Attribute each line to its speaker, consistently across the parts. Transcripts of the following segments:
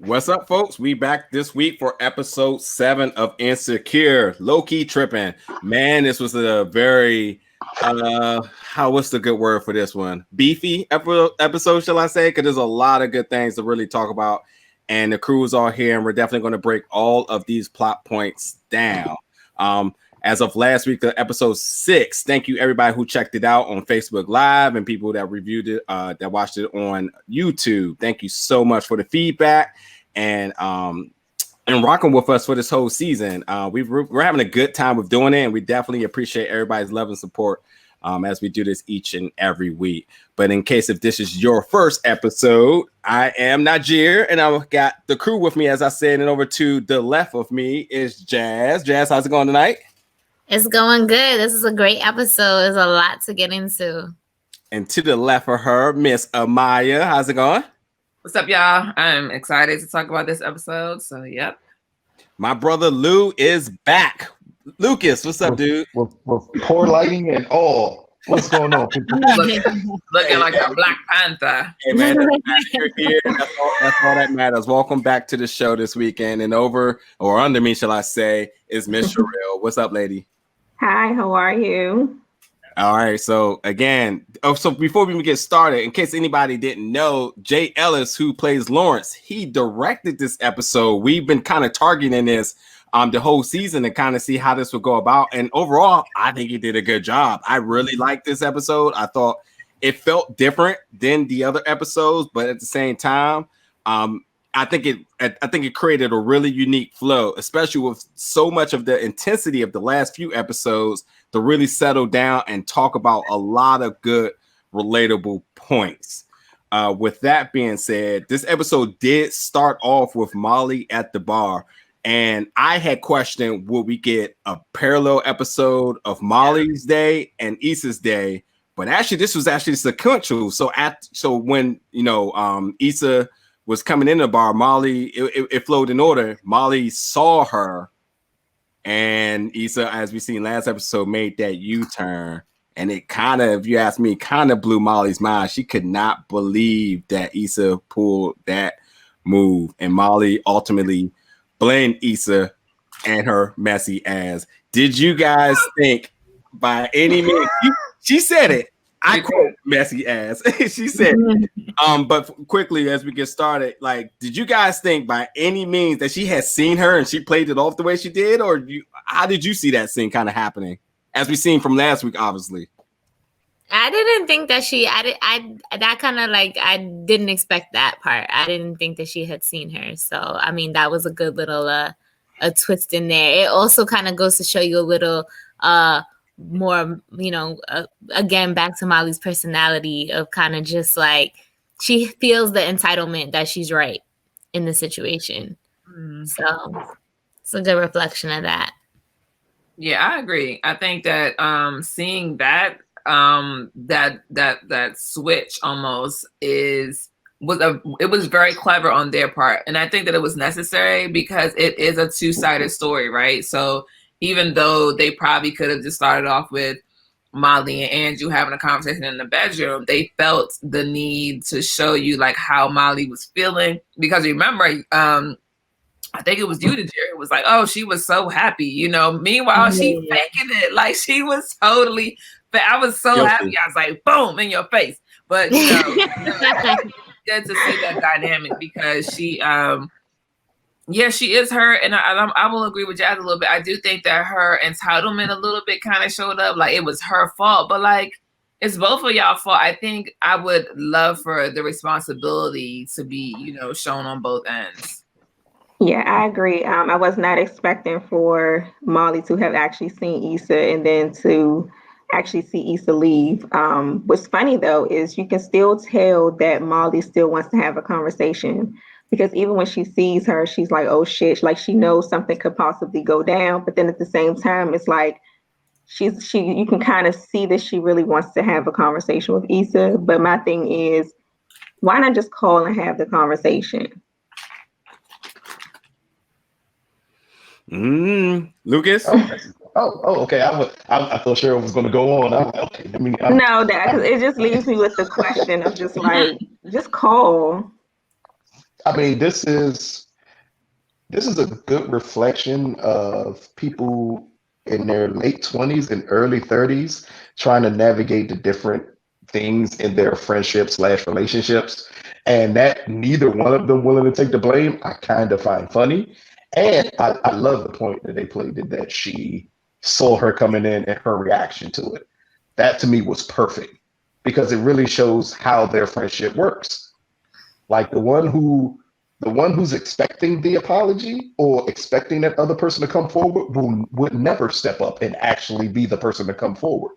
Speaker 1: What's up, folks? We back this week for episode 7 of Insecure. Lowkey Trippin. Man, this was a very what's the good word for this one? Beefy episode, shall I say? Because there's a lot of good things to really talk about. And the crew is all here, and we're definitely going to break all of these plot points down. As of last week, episode 6, thank you everybody who checked it out on Facebook Live and people that reviewed it, that watched it on YouTube. Thank you so much for the feedback and rocking with us for this whole season. We're having a good time with doing it, and we definitely appreciate everybody's love and support as we do this each and every week. But in case if this is your first episode, I am Najir, and I've got the crew with me, as I said, and over to the left of me is Jazz. Jazz, how's it going tonight?
Speaker 2: It's going good. This is a great episode. There's a lot to get into.
Speaker 1: And to the left of her, Miss Amaya. How's it going?
Speaker 3: What's up, y'all? I'm excited to talk about this episode. So, yep.
Speaker 1: My brother Lou is back. Lucas, what's up, dude?
Speaker 4: With poor lighting and all. What's going on?
Speaker 3: Looking like a Black Panther.
Speaker 1: Hey, man, you're here. That's all that matters. Welcome back to the show this weekend. And over, or under me, shall I say, is Miss Sherrill. What's up, lady?
Speaker 5: Hi, how are you?
Speaker 1: All right, so again, so before we get started, in case anybody didn't know, Jay Ellis, who plays Lawrence, he directed this episode. We've been kind of targeting this the whole season to kind of see how this would go about. And overall, I think he did a good job. I really liked this episode. I thought it felt different than the other episodes, but at the same time, I think it created a really unique flow, especially with so much of the intensity of the last few episodes to really settle down and talk about a lot of good, relatable points. With that being said, this episode did start off with Molly at the bar, and I had questioned, would we get a parallel episode of Molly's day and Issa's day? But actually, this was actually sequential. So when Issa was coming in the bar, Molly, it flowed in order. Molly saw her, and Issa, as we seen last episode, made that U-turn. And it kind of, if you ask me, kind of blew Molly's mind. She could not believe that Issa pulled that move. And Molly ultimately blamed Issa and her messy ass. Did you guys think by any means, she said it, I quote, messy ass. She said, but quickly as we get started, like, did you guys think by any means that she had seen her and she played it off the way she did, or how did you see that scene kind of happening, as we seen from last week? Obviously,
Speaker 2: I didn't think that I didn't expect that part. I didn't think that she had seen her. So I mean, that was a good little a twist in there. It also kind of goes to show you a little more, again, back to Molly's personality of kind of just like she feels the entitlement that she's right in the situation. So it's a good reflection of that.
Speaker 3: Yeah, I agree. I think that seeing that that switch almost was very clever on their part, and I think that it was necessary because it is a two-sided story, right? So even though they probably could have just started off with Molly and Andrew having a conversation in the bedroom, they felt the need to show you like how Molly was feeling. Because remember, I think it was you, Jerry. It was like, oh, she was so happy, Meanwhile, she faking it like she was totally. But I was so happy. I was like, boom, in your face. But good to see that dynamic because she. Yeah, she is her, and I will agree with Jazz a little bit. I do think that her entitlement a little bit kind of showed up, like it was her fault, but like it's both of y'all fault. I think I would love for the responsibility to be, shown on both ends.
Speaker 5: Yeah, I agree. I was not expecting for Molly to have actually seen Issa and then to actually see Issa leave. What's funny though is you can still tell that Molly still wants to have a conversation. Because even when she sees her, she's like, oh shit, like she knows something could possibly go down. But then at the same time, it's like you can kind of see that she really wants to have a conversation with Issa. But my thing is, why not just call and have the conversation?
Speaker 1: Lucas?
Speaker 4: Okay. I thought Cheryl was going to go on. Okay.
Speaker 5: No, because it just leaves me with the question of just like, just call.
Speaker 4: I mean, this is a good reflection of people in their late 20s and early 30s trying to navigate the different things in their friendships slash relationships. And that neither one of them willing to take the blame, I kind of find funny. And I love the point that they played that she saw her coming in and her reaction to it. That to me was perfect because it really shows how their friendship works. Like the one who's expecting the apology or expecting that other person to come forward would never step up and actually be the person to come forward.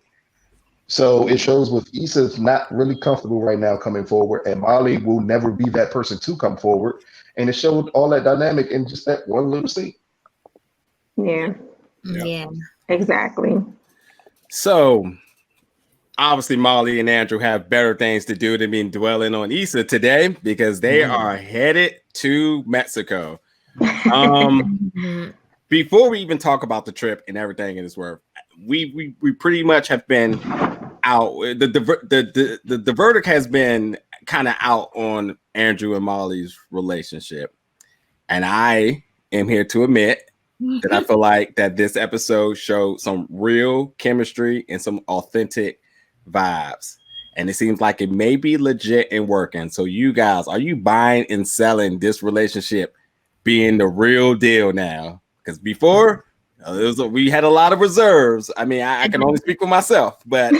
Speaker 4: So it shows with Issa's not really comfortable right now coming forward, and Molly will never be that person to come forward. And it showed all that dynamic in just that one little scene.
Speaker 5: Yeah,
Speaker 2: Yeah.
Speaker 5: exactly.
Speaker 1: So obviously Molly and Andrew have better things to do than being dwelling on Issa today because they are headed to Mexico. Before we even talk about the trip and everything in its worth, we pretty much have been out. The verdict has been kind of out on Andrew and Molly's relationship, and I am here to admit that I feel like that this episode showed some real chemistry and some authentic vibes, and it seems like it may be legit and working. So you guys, are you buying and selling this relationship being the real deal now? Because before we had a lot of reserves. I mean, I can only speak for myself, but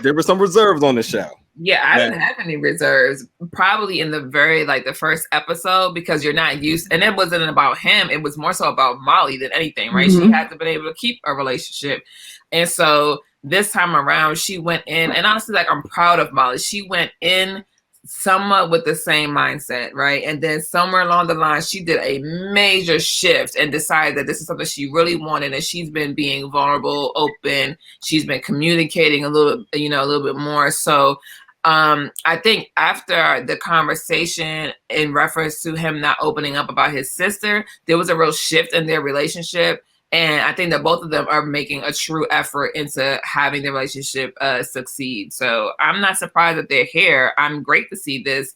Speaker 1: there were some reserves on the show.
Speaker 3: Yeah, I didn't have any reserves. Probably in the the first episode, because you're not used, and it wasn't about him. It was more so about Molly than anything, right? She had to be able to keep a relationship, and so this time around, she went in, and honestly, like, I'm proud of Molly. She went in somewhat with the same mindset, right? And then somewhere along the line, she did a major shift and decided that this is something she really wanted. And she's been being vulnerable, open. She's been communicating a little bit more. So I think after the conversation in reference to him not opening up about his sister, there was a real shift in their relationship. And I think that both of them are making a true effort into having their relationship succeed. So I'm not surprised that they're here. I'm great to see this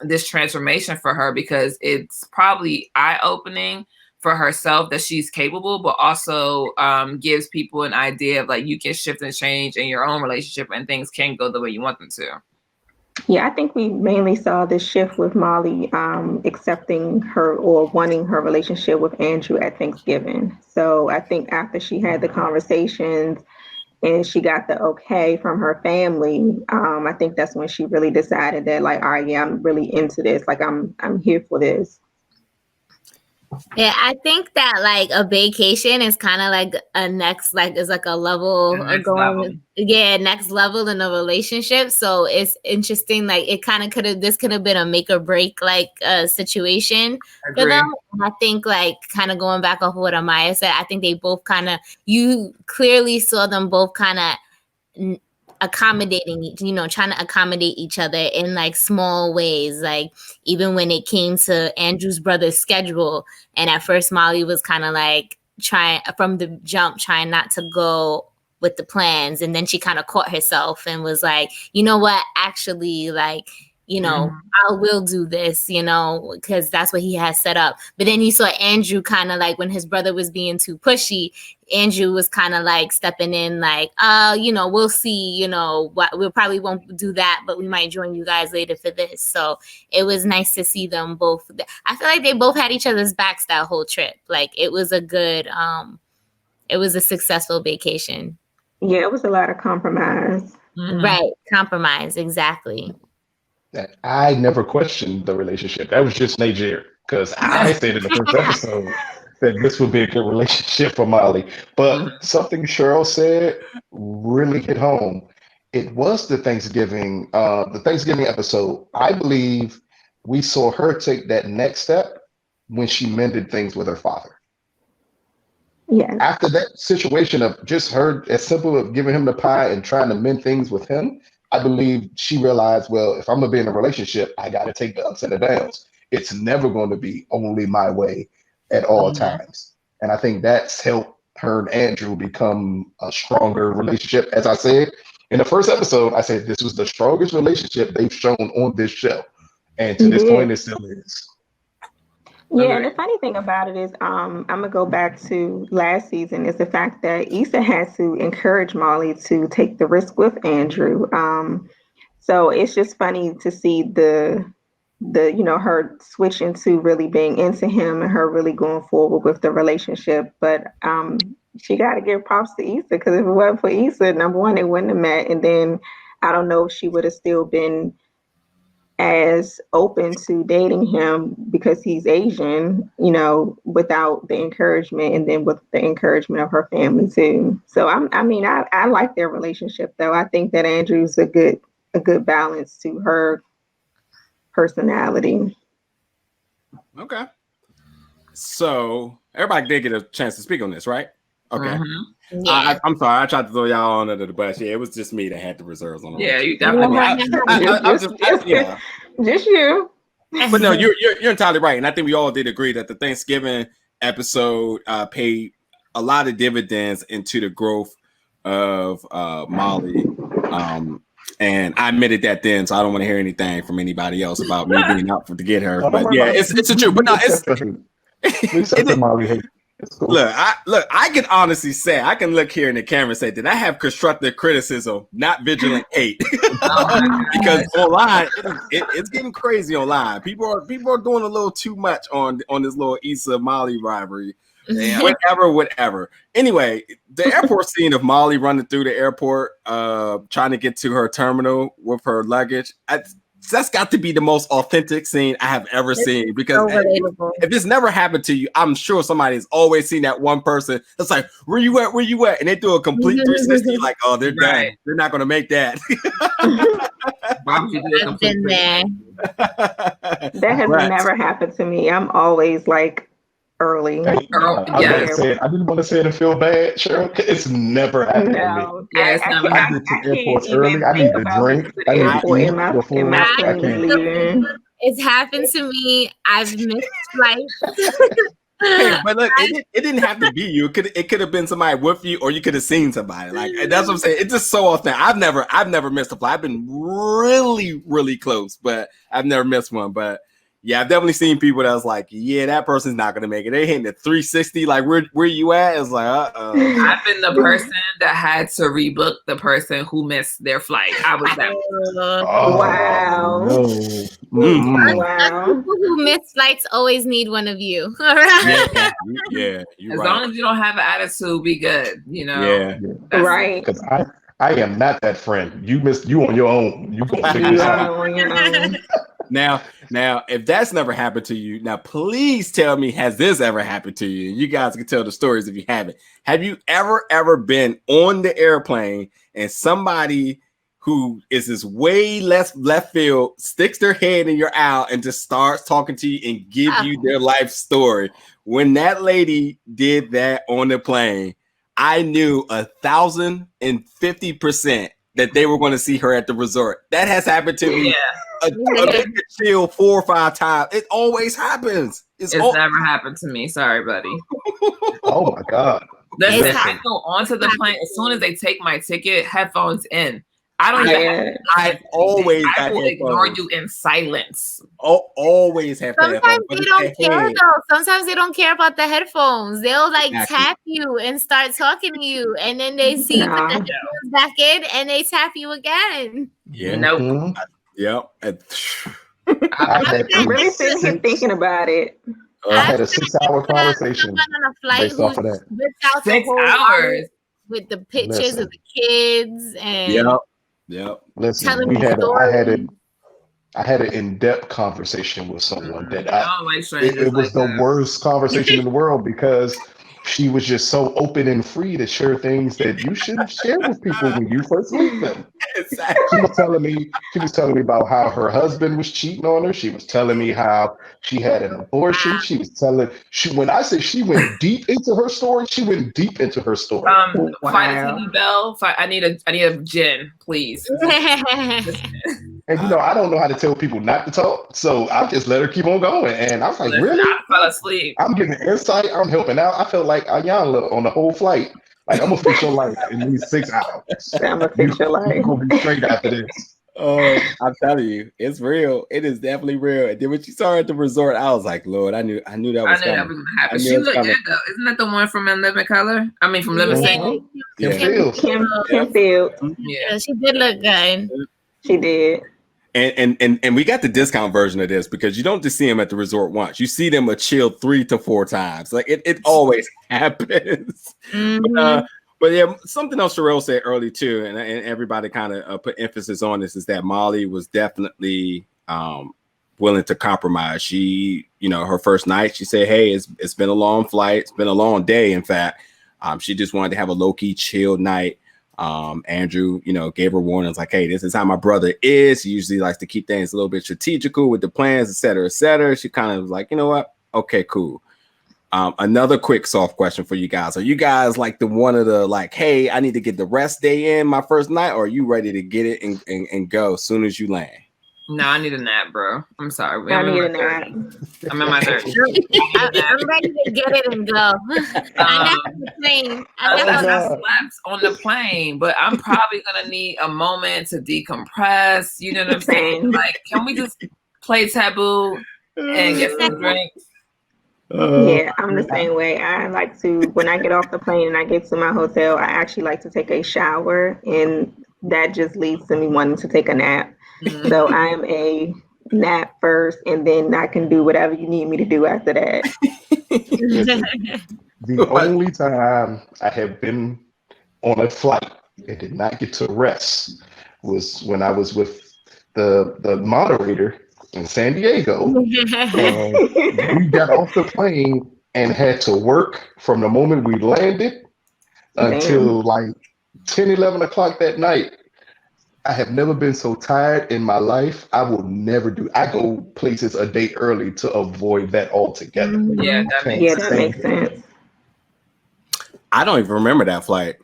Speaker 3: this transformation for her, because it's probably eye-opening for herself that she's capable, but also gives people an idea of, like, you can shift and change in your own relationship and things can go the way you want them to.
Speaker 5: Yeah, I think we mainly saw this shift with Molly accepting her or wanting her relationship with Andrew at Thanksgiving. So I think after she had the conversations and she got the okay from her family, I think that's when she really decided that, like, all right, yeah, I'm really into this. Like, I'm here for this.
Speaker 2: Yeah, I think that, like, a vacation is kind of like a next, like, is like a level of going, next level in a relationship. So it's interesting. Like, it kind of this could have been a make or break, like, situation for them. And I think, like, kind of going back off of what Amaya said, I think they both you clearly saw them both kind of accommodating, trying to accommodate each other in, like, small ways. Like, even when it came to Andrew's brother's schedule, and at first Molly was kind of like trying not to go with the plans, and then she kind of caught herself and was like, you know what, actually, like, I will do this, because that's what he has set up. But then you saw Andrew kind of, like, when his brother was being too pushy, Andrew was kind of like stepping in, like, we'll see, we probably won't do that, but we might join you guys later for this. So it was nice to see them both. I feel like they both had each other's backs that whole trip. Like, it was a good, it was a successful vacation.
Speaker 5: Yeah, it was a lot of compromise.
Speaker 2: Right. Compromise. Exactly.
Speaker 4: That I never questioned the relationship. That was just Nigeria, because I said in the first episode that this would be a good relationship for Molly. But something Cheryl said really hit home. It was the Thanksgiving episode. I believe we saw her take that next step when she mended things with her father.
Speaker 5: Yeah.
Speaker 4: After that situation of just her, as simple as giving him the pie and trying to mend things with him, I believe she realized, well, if I'm gonna be in a relationship, I got to take the ups and the downs. It's never going to be only my way at all times. And I think that's helped her and Andrew become a stronger relationship. As I said in the first episode, I said this was the strongest relationship they've shown on this show. And to this point, it still is.
Speaker 5: Yeah, and the funny thing about it is, I'm gonna go back to last season, is the fact that Issa had to encourage Molly to take the risk with Andrew. So it's just funny to see the her switching to really being into him and her really going forward with the relationship. But she got to give props to Issa, because if it wasn't for Issa, number one, they wouldn't have met, and then I don't know if she would have still been as open to dating him because he's Asian, without the encouragement, and then with the encouragement of her family too. So I like their relationship though. I think that Andrew's a good balance to her personality.
Speaker 1: Okay. So everybody did get a chance to speak on this, right? Okay.
Speaker 3: Mm-hmm.
Speaker 2: Yeah.
Speaker 1: I'm sorry. I tried to throw y'all under the bus. Yeah, it was just me that had the reserves on.
Speaker 3: Yeah, you definitely.
Speaker 5: Just you.
Speaker 1: But no, you're entirely right, and I think we all did agree that the Thanksgiving episode paid a lot of dividends into the growth of Molly. And I admitted that then, so I don't want to hear anything from anybody else about me being out to get her. But yeah, it's the truth. But no, it's
Speaker 4: Molly hate. Cool.
Speaker 1: Look, I can honestly say, I can look here in the camera and say that I have constructive criticism, not vigilant hate. Because online, it's getting crazy online. People are doing a little too much on this little Issa Molly rivalry. Whatever. Anyway, the airport scene of Molly running through the airport, trying to get to her terminal with her luggage. That's got to be the most authentic scene I have ever seen, because if this never happened to you, I'm sure somebody's always seen that one person that's like, where you at? And they do a complete 360, like, oh, they're done. They're not going to make that.
Speaker 2: I've been there.
Speaker 5: That has never happened to me. I'm always like early.
Speaker 4: I didn't want to say it and feel bad, Cheryl. It's never happened to me.
Speaker 3: Yeah, it's never happened.
Speaker 4: I get to airports early. I need to drink. I need to eat before I can't.
Speaker 2: It's happened to me. I've missed flights.
Speaker 1: Hey, but look, it didn't have to be you. It could have been somebody with you, or you could have seen somebody. Like, that's what I'm saying. It's just so authentic. I've never missed a flight. I've been really, really close, but I've never missed one. But yeah, I've definitely seen people that was like, yeah, that person's not gonna make it. They hitting the 360, like where you at? It's like,
Speaker 3: I've been the person that had to rebook the person who missed their flight. I was that person.
Speaker 5: Wow.
Speaker 4: No.
Speaker 2: Mm-hmm.
Speaker 5: Wow.
Speaker 2: People who miss flights always need one of you. All right.
Speaker 1: Yeah.
Speaker 3: As long as you don't have an attitude, be good.
Speaker 1: Yeah.
Speaker 5: Right.
Speaker 4: Because I am not that friend. You on your own. You gonna figure this out.
Speaker 1: Now, if that's never happened to you, now please tell me, has this ever happened to you? You guys can tell the stories if you haven't. Have you ever been on the airplane and somebody who is this way less left field sticks their head in your aisle and just starts talking to you and give you their life story? When that lady did that on the plane, I knew 1,050% that they were going to see her at the resort. That has happened to me. A chill 4 or 5 times. It always happens. It's
Speaker 3: never happened to me. Sorry, buddy.
Speaker 4: Oh my God.
Speaker 3: Listen, I go onto the plane as soon as they take my ticket, headphones in. I don't even I will ignore you in silence.
Speaker 1: Always have
Speaker 2: Sometimes they don't care though. Sometimes they don't care about the headphones. They'll tap you and start talking to you, and then they see you put the headphones back in and they tap you again.
Speaker 1: Yeah.
Speaker 3: Nope.
Speaker 1: Yep.
Speaker 5: I'm really sitting here thinking about it.
Speaker 4: I had a 6-hour conversation
Speaker 2: on a flight
Speaker 4: based off of that.
Speaker 3: 6 hours
Speaker 2: with the pictures of the kids and
Speaker 1: Yep.
Speaker 4: Listen, I had an in-depth conversation with someone that it was the worst conversation in the world, because she was just so open and free to share things that you shouldn't share with people when you first meet them.
Speaker 1: Exactly.
Speaker 4: She was telling me about how her husband was cheating on her. She was telling me how she had an abortion. When I say she went deep into her story, she went deep into her story.
Speaker 3: Fight a TV bell. I need a gin, please.
Speaker 4: And I don't know how to tell people not to talk, so I just let her keep on going. And I was like, really?
Speaker 3: I fell asleep.
Speaker 4: I'm getting insight. I'm helping out. I felt like Oyoung on the whole flight. Like, I'm gonna fix your life in these 6 hours.
Speaker 5: I'm gonna fix your life.
Speaker 4: You're gonna be straight after this.
Speaker 1: Oh, I'm telling you, it's real. It is definitely real. And then when she saw her at the resort, I was like, Lord, I knew that
Speaker 3: I
Speaker 1: was
Speaker 3: knew that
Speaker 1: coming.
Speaker 3: was gonna
Speaker 1: I
Speaker 3: happen.
Speaker 1: knew
Speaker 3: She
Speaker 1: it was
Speaker 3: looked
Speaker 1: coming.
Speaker 3: good though. Isn't that the one from In Living Color? I mean, from Living Single.
Speaker 4: Kim
Speaker 1: Yeah.
Speaker 4: Fields.
Speaker 5: Kim Fields.
Speaker 3: Yeah.
Speaker 2: She did look good.
Speaker 5: She did.
Speaker 1: And we got the discount version of this because you don't just see them at the resort once. You see them a chill 3 to 4 times. Like it always happens.
Speaker 2: Mhm.
Speaker 1: But yeah, something else Sherelle said early too, and everybody kind of put emphasis on this, is that Molly was definitely willing to compromise. She, her first night, she said, "Hey, it's been a long flight. It's been a long day. In fact, she just wanted to have a low-key chill night." Andrew, gave her warnings like, "Hey, this is how my brother is. He usually likes to keep things a little bit strategical with the plans, et cetera, et cetera." She kind of was like, "You know what? Okay, cool." Another quick soft question for you guys. Are you guys like the one of the like, "Hey, I need to get the rest day in my first night," or are you ready to get it and go as soon as you land?
Speaker 3: No, I need a nap, bro. I'm sorry.
Speaker 5: I
Speaker 3: I'm in
Speaker 5: need
Speaker 3: my
Speaker 5: a nap.
Speaker 3: 30s. I'm in my 30s.
Speaker 2: I'm ready to get it and go. I know the plane.
Speaker 3: Unless I
Speaker 4: God.
Speaker 3: slept on the plane, but I'm probably gonna need a moment to decompress. You know what I'm saying?
Speaker 5: Same.
Speaker 3: Like, can we just play Taboo and get some drinks?
Speaker 5: Yeah, I'm the same way. I like to, when I get off the plane and I get to my hotel, I actually like to take a shower, and that just leads to me wanting to take a nap. So I am a nap first, and then I can do whatever you need me to do after that.
Speaker 4: The only time I have been on a flight and did not get to rest was when I was with the moderator in San Diego, and we got off the plane and had to work from the moment we landed until like 10, 11 o'clock that night. I have never been so tired in my life. I will never do. I go places a day early to avoid that altogether.
Speaker 3: Yeah, that makes
Speaker 5: Yeah,
Speaker 3: sense.
Speaker 5: that makes sense.
Speaker 1: I don't even remember that flight.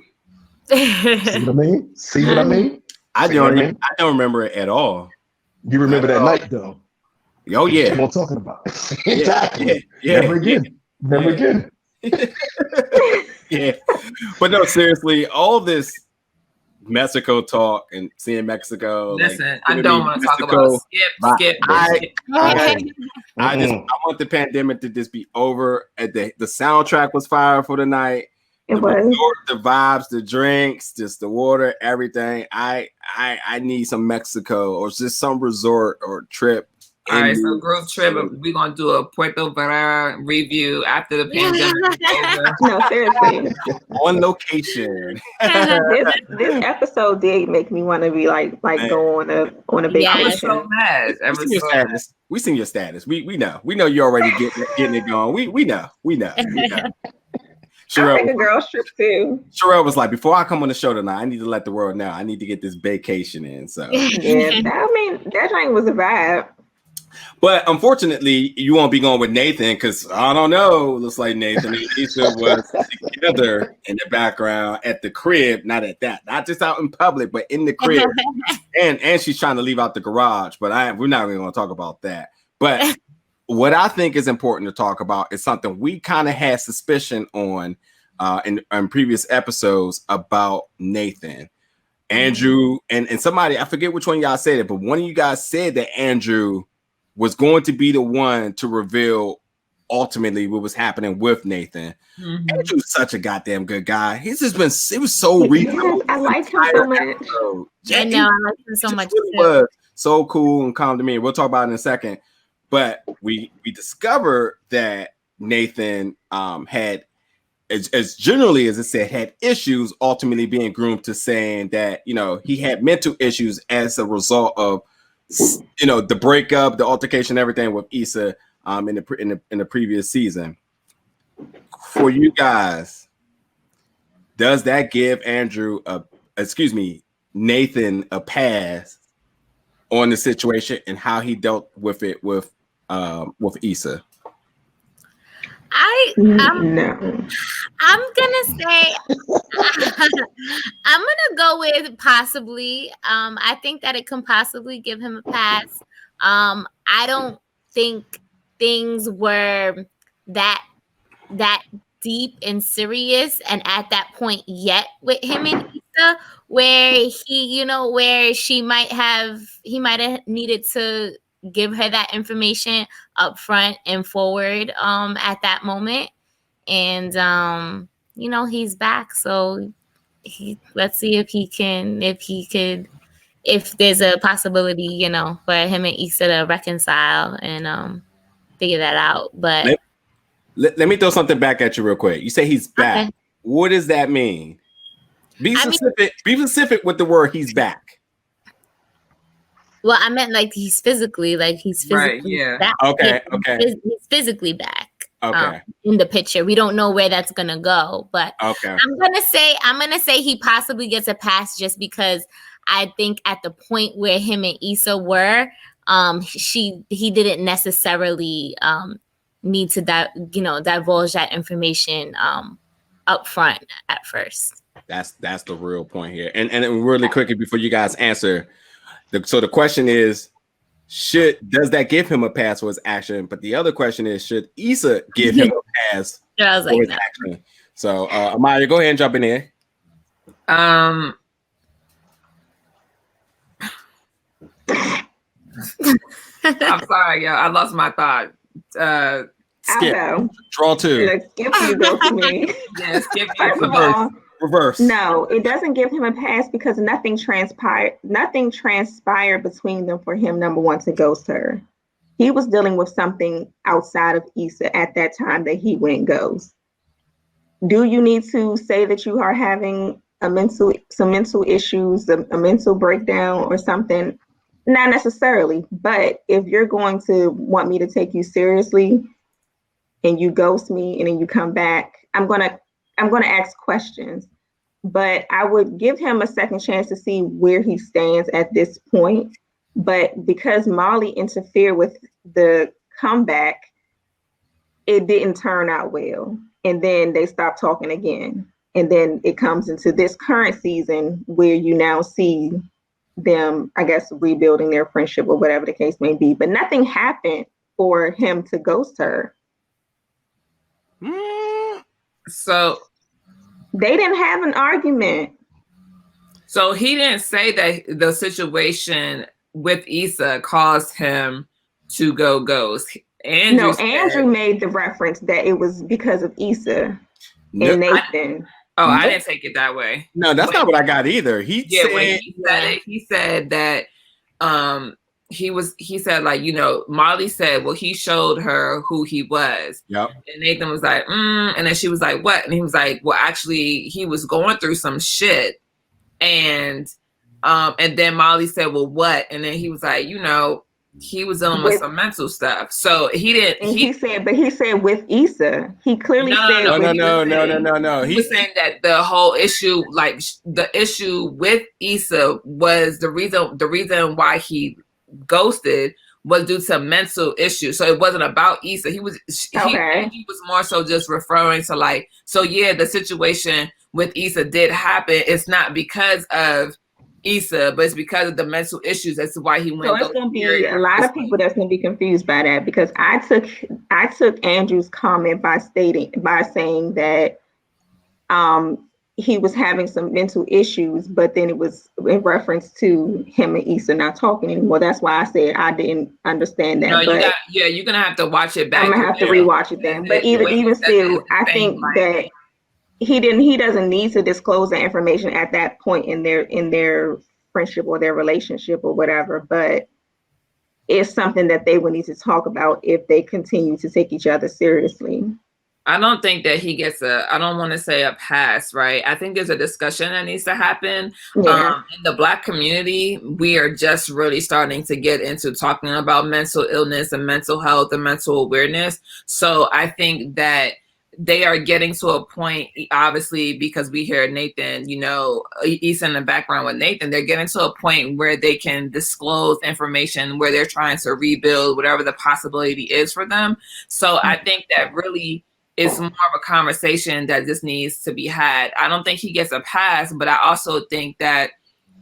Speaker 4: See what I mean? See what I mean?
Speaker 1: I
Speaker 4: See what I
Speaker 1: don't.
Speaker 4: mean?
Speaker 1: I don't remember it at all.
Speaker 4: You remember that night though?
Speaker 1: Oh
Speaker 4: That's
Speaker 1: yeah,
Speaker 4: what I'm talking about. Exactly.
Speaker 1: yeah,
Speaker 4: Never again. Never again.
Speaker 1: yeah. But no, seriously, all this Mexico talk and seeing Mexico.
Speaker 3: Listen, I don't want to talk about skip.
Speaker 1: I want the pandemic to just be over. The soundtrack was fire for the night.
Speaker 5: It was.
Speaker 1: The vibes, the drinks, just the water, everything. I need some Mexico or just some resort or trip.
Speaker 3: All right, so group trip. We're gonna do a Puerto Vallarta review after the pandemic is over.
Speaker 5: No, seriously.
Speaker 1: On location.
Speaker 5: This episode did make me want to be like go on a vacation.
Speaker 3: I was so mad.
Speaker 1: We seen your status. We know you're already getting it going. We know.
Speaker 5: I'll take a girls trip too.
Speaker 1: Sherelle was like, "Before I come on the show tonight, I need to let the world know. I need to get this vacation in." So
Speaker 5: yeah, that drink was a vibe.
Speaker 1: But unfortunately, you won't be going with Nathan because I don't know. Looks like Nathan and Issa was together in the background at the crib. Not just out in public, but in the crib. and she's trying to leave out the garage. But we're not even going to talk about that. But what I think is important to talk about is something we kind of had suspicion on in previous episodes about Nathan. Andrew and somebody, I forget which one of y'all said it, but one of you guys said that Andrew was going to be the one to reveal ultimately what was happening with Nathan. Andrew's such a goddamn good guy. It was so reasonable.
Speaker 5: I like him so much.
Speaker 2: I know, I like him so much too.
Speaker 1: Was so cool and calm to me. We'll talk about it in a second. But we discovered that Nathan had, as generally as it said, had issues, ultimately being groomed to saying that, he had mental issues as a result of, the breakup, the altercation, everything with Issa in the previous season. For you guys, does that give Nathan a pass on the situation and how he dealt with it with Issa?
Speaker 5: No.
Speaker 2: I'm gonna say I'm gonna go with possibly. I think that it can possibly give him a pass. I don't think things were that deep and serious and at that point yet with him and Issa, where where he might have needed to give her that information up front and forward at that moment. And he's back, so let's see if there's a possibility, for him and Issa to reconcile and figure that out. But
Speaker 1: let me throw something back at you real quick. You say he's back. Okay. What does that mean? Be specific with the word he's back.
Speaker 2: Well, I meant he's physically back.
Speaker 1: Okay.
Speaker 2: He's physically back.
Speaker 1: Okay.
Speaker 2: In the picture, we don't know where that's gonna go, but
Speaker 1: okay.
Speaker 2: I'm gonna say he possibly gets a pass just because I think at the point where him and Issa were, he didn't necessarily need to divulge that information up front at first.
Speaker 1: That's the real point here. And really quickly before you guys answer, so the question is, does that give him a pass for his action? But the other question is, should Issa give him a pass for his action? So Amaya, go ahead and jump in here.
Speaker 3: I'm sorry, I lost my thought.
Speaker 1: Skip. Draw two.
Speaker 5: Skip, you go for me.
Speaker 3: Yeah, skip.
Speaker 5: First of all,
Speaker 1: reverse.
Speaker 5: No, it doesn't give him a pass because nothing transpired between them for him, number one, to ghost her. He was dealing with something outside of Issa at that time that he went ghost. Do you need to say that you are having some mental issues, a mental breakdown or something? Not necessarily, but if you're going to want me to take you seriously and you ghost me and then you come back, I'm gonna ask questions, but I would give him a second chance to see where he stands at this point. But because Molly interfered with the comeback, it didn't turn out well. And then they stopped talking again. And then it comes into this current season where you now see them, I guess, rebuilding their friendship or whatever the case may be. But nothing happened for him to ghost her.
Speaker 3: So
Speaker 5: they didn't have an argument.
Speaker 3: So he didn't say that the situation with Issa caused him to go ghost.
Speaker 5: Andrew made the reference that it was because of Issa and Nathan.
Speaker 3: I didn't take it that way.
Speaker 1: No, that's not what I got either.
Speaker 3: He said that he said Molly said, well, he showed her who he was.
Speaker 1: Yep.
Speaker 3: And Nathan was like, and then she was like, what? And he was like, well, actually, he was going through some shit. And then Molly said, well, what? And then he was like, he was dealing with some mental stuff. So he didn't.
Speaker 5: And he said with Issa, he clearly said
Speaker 3: no. He was saying that the whole issue, the issue with Issa was the reason why he ghosted was due to mental issues. So it wasn't about Issa. He was more so just referring to the situation with Issa did happen. It's not because of Issa, but it's because of the mental ishes. That's why he went.
Speaker 5: So it's going to be a lot of people that's going to be confused by that, because I took Andrew's comment by saying that he was having some mental issues, but then it was in reference to him and Issa not talking anymore. That's why I said I didn't understand that.
Speaker 3: No, you're gonna have to watch it back.
Speaker 5: I'm gonna have to rewatch it then. But even still, I think that he doesn't need to disclose that information at that point in their friendship or their relationship or whatever. But it's something that they would need to talk about if they continue to take each other seriously.
Speaker 3: I don't think that he gets I don't want to say a pass, right? I think there's a discussion that needs to happen.
Speaker 5: Yeah.
Speaker 3: In the Black community, we are just really starting to get into talking about mental illness and mental health and mental awareness. So I think that they are getting to a point, obviously, because we hear Nathan, Issa in the background with Nathan, they're getting to a point where they can disclose information, where they're trying to rebuild whatever the possibility is for them. So I think that really it's more of a conversation that just needs to be had. I don't think he gets a pass, but I also think that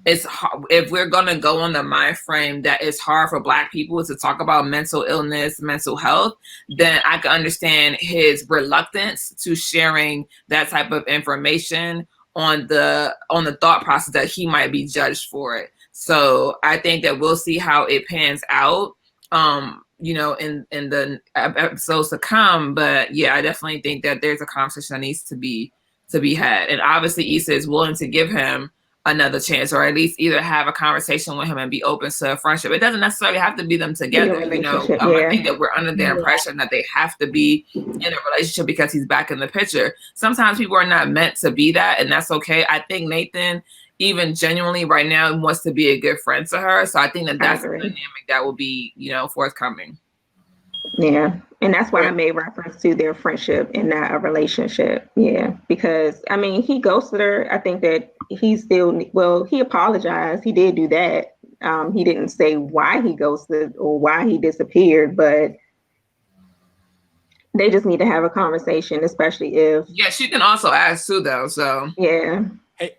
Speaker 3: it's hard, if we're going to go on the mind frame that it's hard for Black people to talk about mental illness, mental health, then I can understand his reluctance to sharing that type of information on the thought process that he might be judged for it. So I think that we'll see how it pans out, you know, in the episodes to come. But yeah, I definitely think that there's a conversation that needs to be had. And obviously Issa is willing to give him another chance, or at least either have a conversation with him and be open to a friendship. It doesn't necessarily have to be them together, you know. I think that we're under the impression that they have to be in a relationship because he's back in the picture. Sometimes people are not meant to be that, and that's okay. I think Nathan, even genuinely right now, wants to be a good friend to her. So I think that that's a dynamic that will be, you know, forthcoming.
Speaker 5: Yeah. And that's why I made reference to their friendship and not a relationship. Yeah. Because, I mean, he ghosted her. I think that he apologized. He did do that. He didn't say why he ghosted or why he disappeared, but they just need to have a conversation, especially if.
Speaker 3: Yeah, she can also ask too, though. So,
Speaker 5: yeah.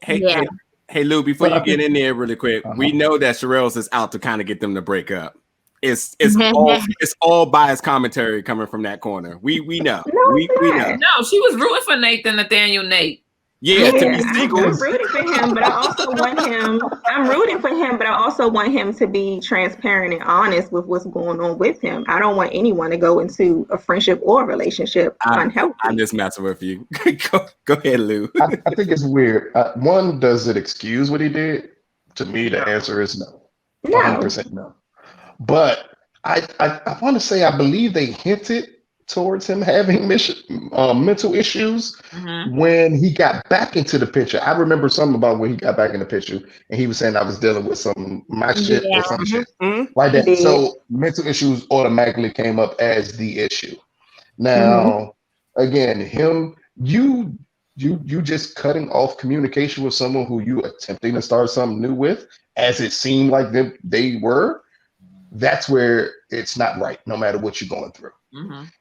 Speaker 1: Hey, Lou, before you get in there really quick, we know that Sherelle's is out to kind of get them to break up. It's all biased commentary coming from that corner. We know.
Speaker 5: No,
Speaker 1: we know.
Speaker 3: No, she was rooting for Nathaniel Nate.
Speaker 1: Yeah,
Speaker 5: I'm rooting for him, but I also want him. I'm rooting for him, but I also want him to be transparent and honest with what's going on with him. I don't want anyone to go into a friendship or a relationship unhealthy.
Speaker 1: I'm just messing with you. Go ahead, Lou.
Speaker 4: I think it's weird. One, does it excuse what he did? To me, the answer is no. 100% no. But I want to say I believe they hinted towards him having mental issues when he got back into the picture. I remember something about when he got back in the picture and he was saying I was dealing with my shit or some shit like that. So mental issues automatically came up as the issue. Now, again, you just cutting off communication with someone who you attempting to start something new with, as it seemed like they were. That's where it's not right, no matter what you're going through.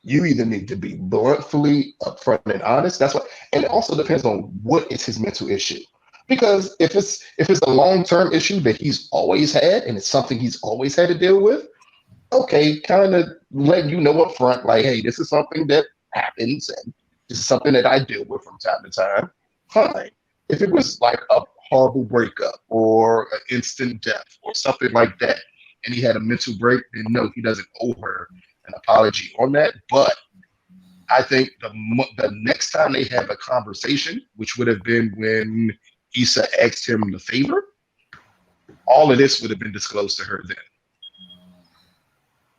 Speaker 4: You either need to be bluntly upfront and honest. That's what, and it also depends on what is his mental issue. Because if it's a long-term issue that he's always had and it's something he's always had to deal with, okay, kind of let you know up front, like, hey, this is something that happens and this is something that I deal with from time to time. Fine. If it was like a horrible breakup or an instant death or something like that, and he had a mental break, then no, he doesn't owe her an apology on that. But I think the next time they have a conversation, which would have been when Issa asked him the favor, all of this would have been disclosed to her then.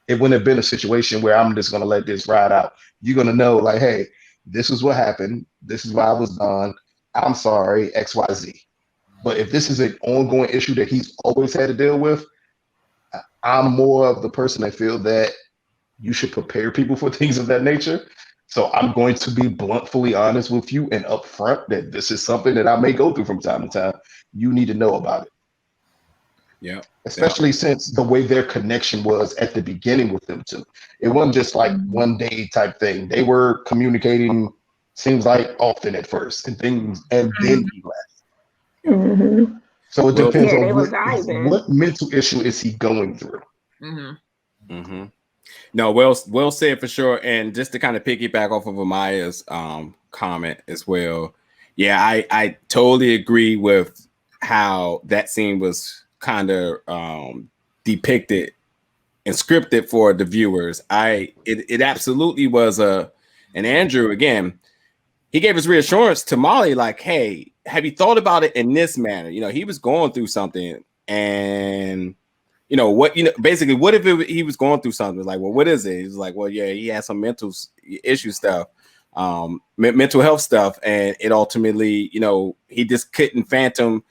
Speaker 4: It wouldn't have been a situation where I'm just going to let this ride out. You're going to know, like, hey, this is what happened. This is why I was gone. I'm sorry, XYZ. But if this is an ongoing issue that he's always had to deal with, I'm more of the person that feel that you should prepare people for things of that nature. So I'm going to be bluntly honest with you and upfront that this is something that I may go through from time to time. You need to know about it.
Speaker 1: Yeah.
Speaker 4: Especially since the way their connection was at the beginning with them two. It wasn't just like one day type thing. They were communicating, seems like often at first, and things, and then he left. So it depends on what mental issue is he going through.
Speaker 1: No, well said for sure. And just to kind of piggyback off of Amaya's comment as well. Yeah, I totally agree with how that scene was kind of depicted and scripted for the viewers. It absolutely was and Andrew, again, he gave his reassurance to Molly, like, hey, have you thought about it in this manner? You know, he was going through something, and basically, what if he was going through something? Like, well, what is it? He's like, well, yeah, he had some mental issue stuff, mental health stuff, and it ultimately, he just couldn't fathom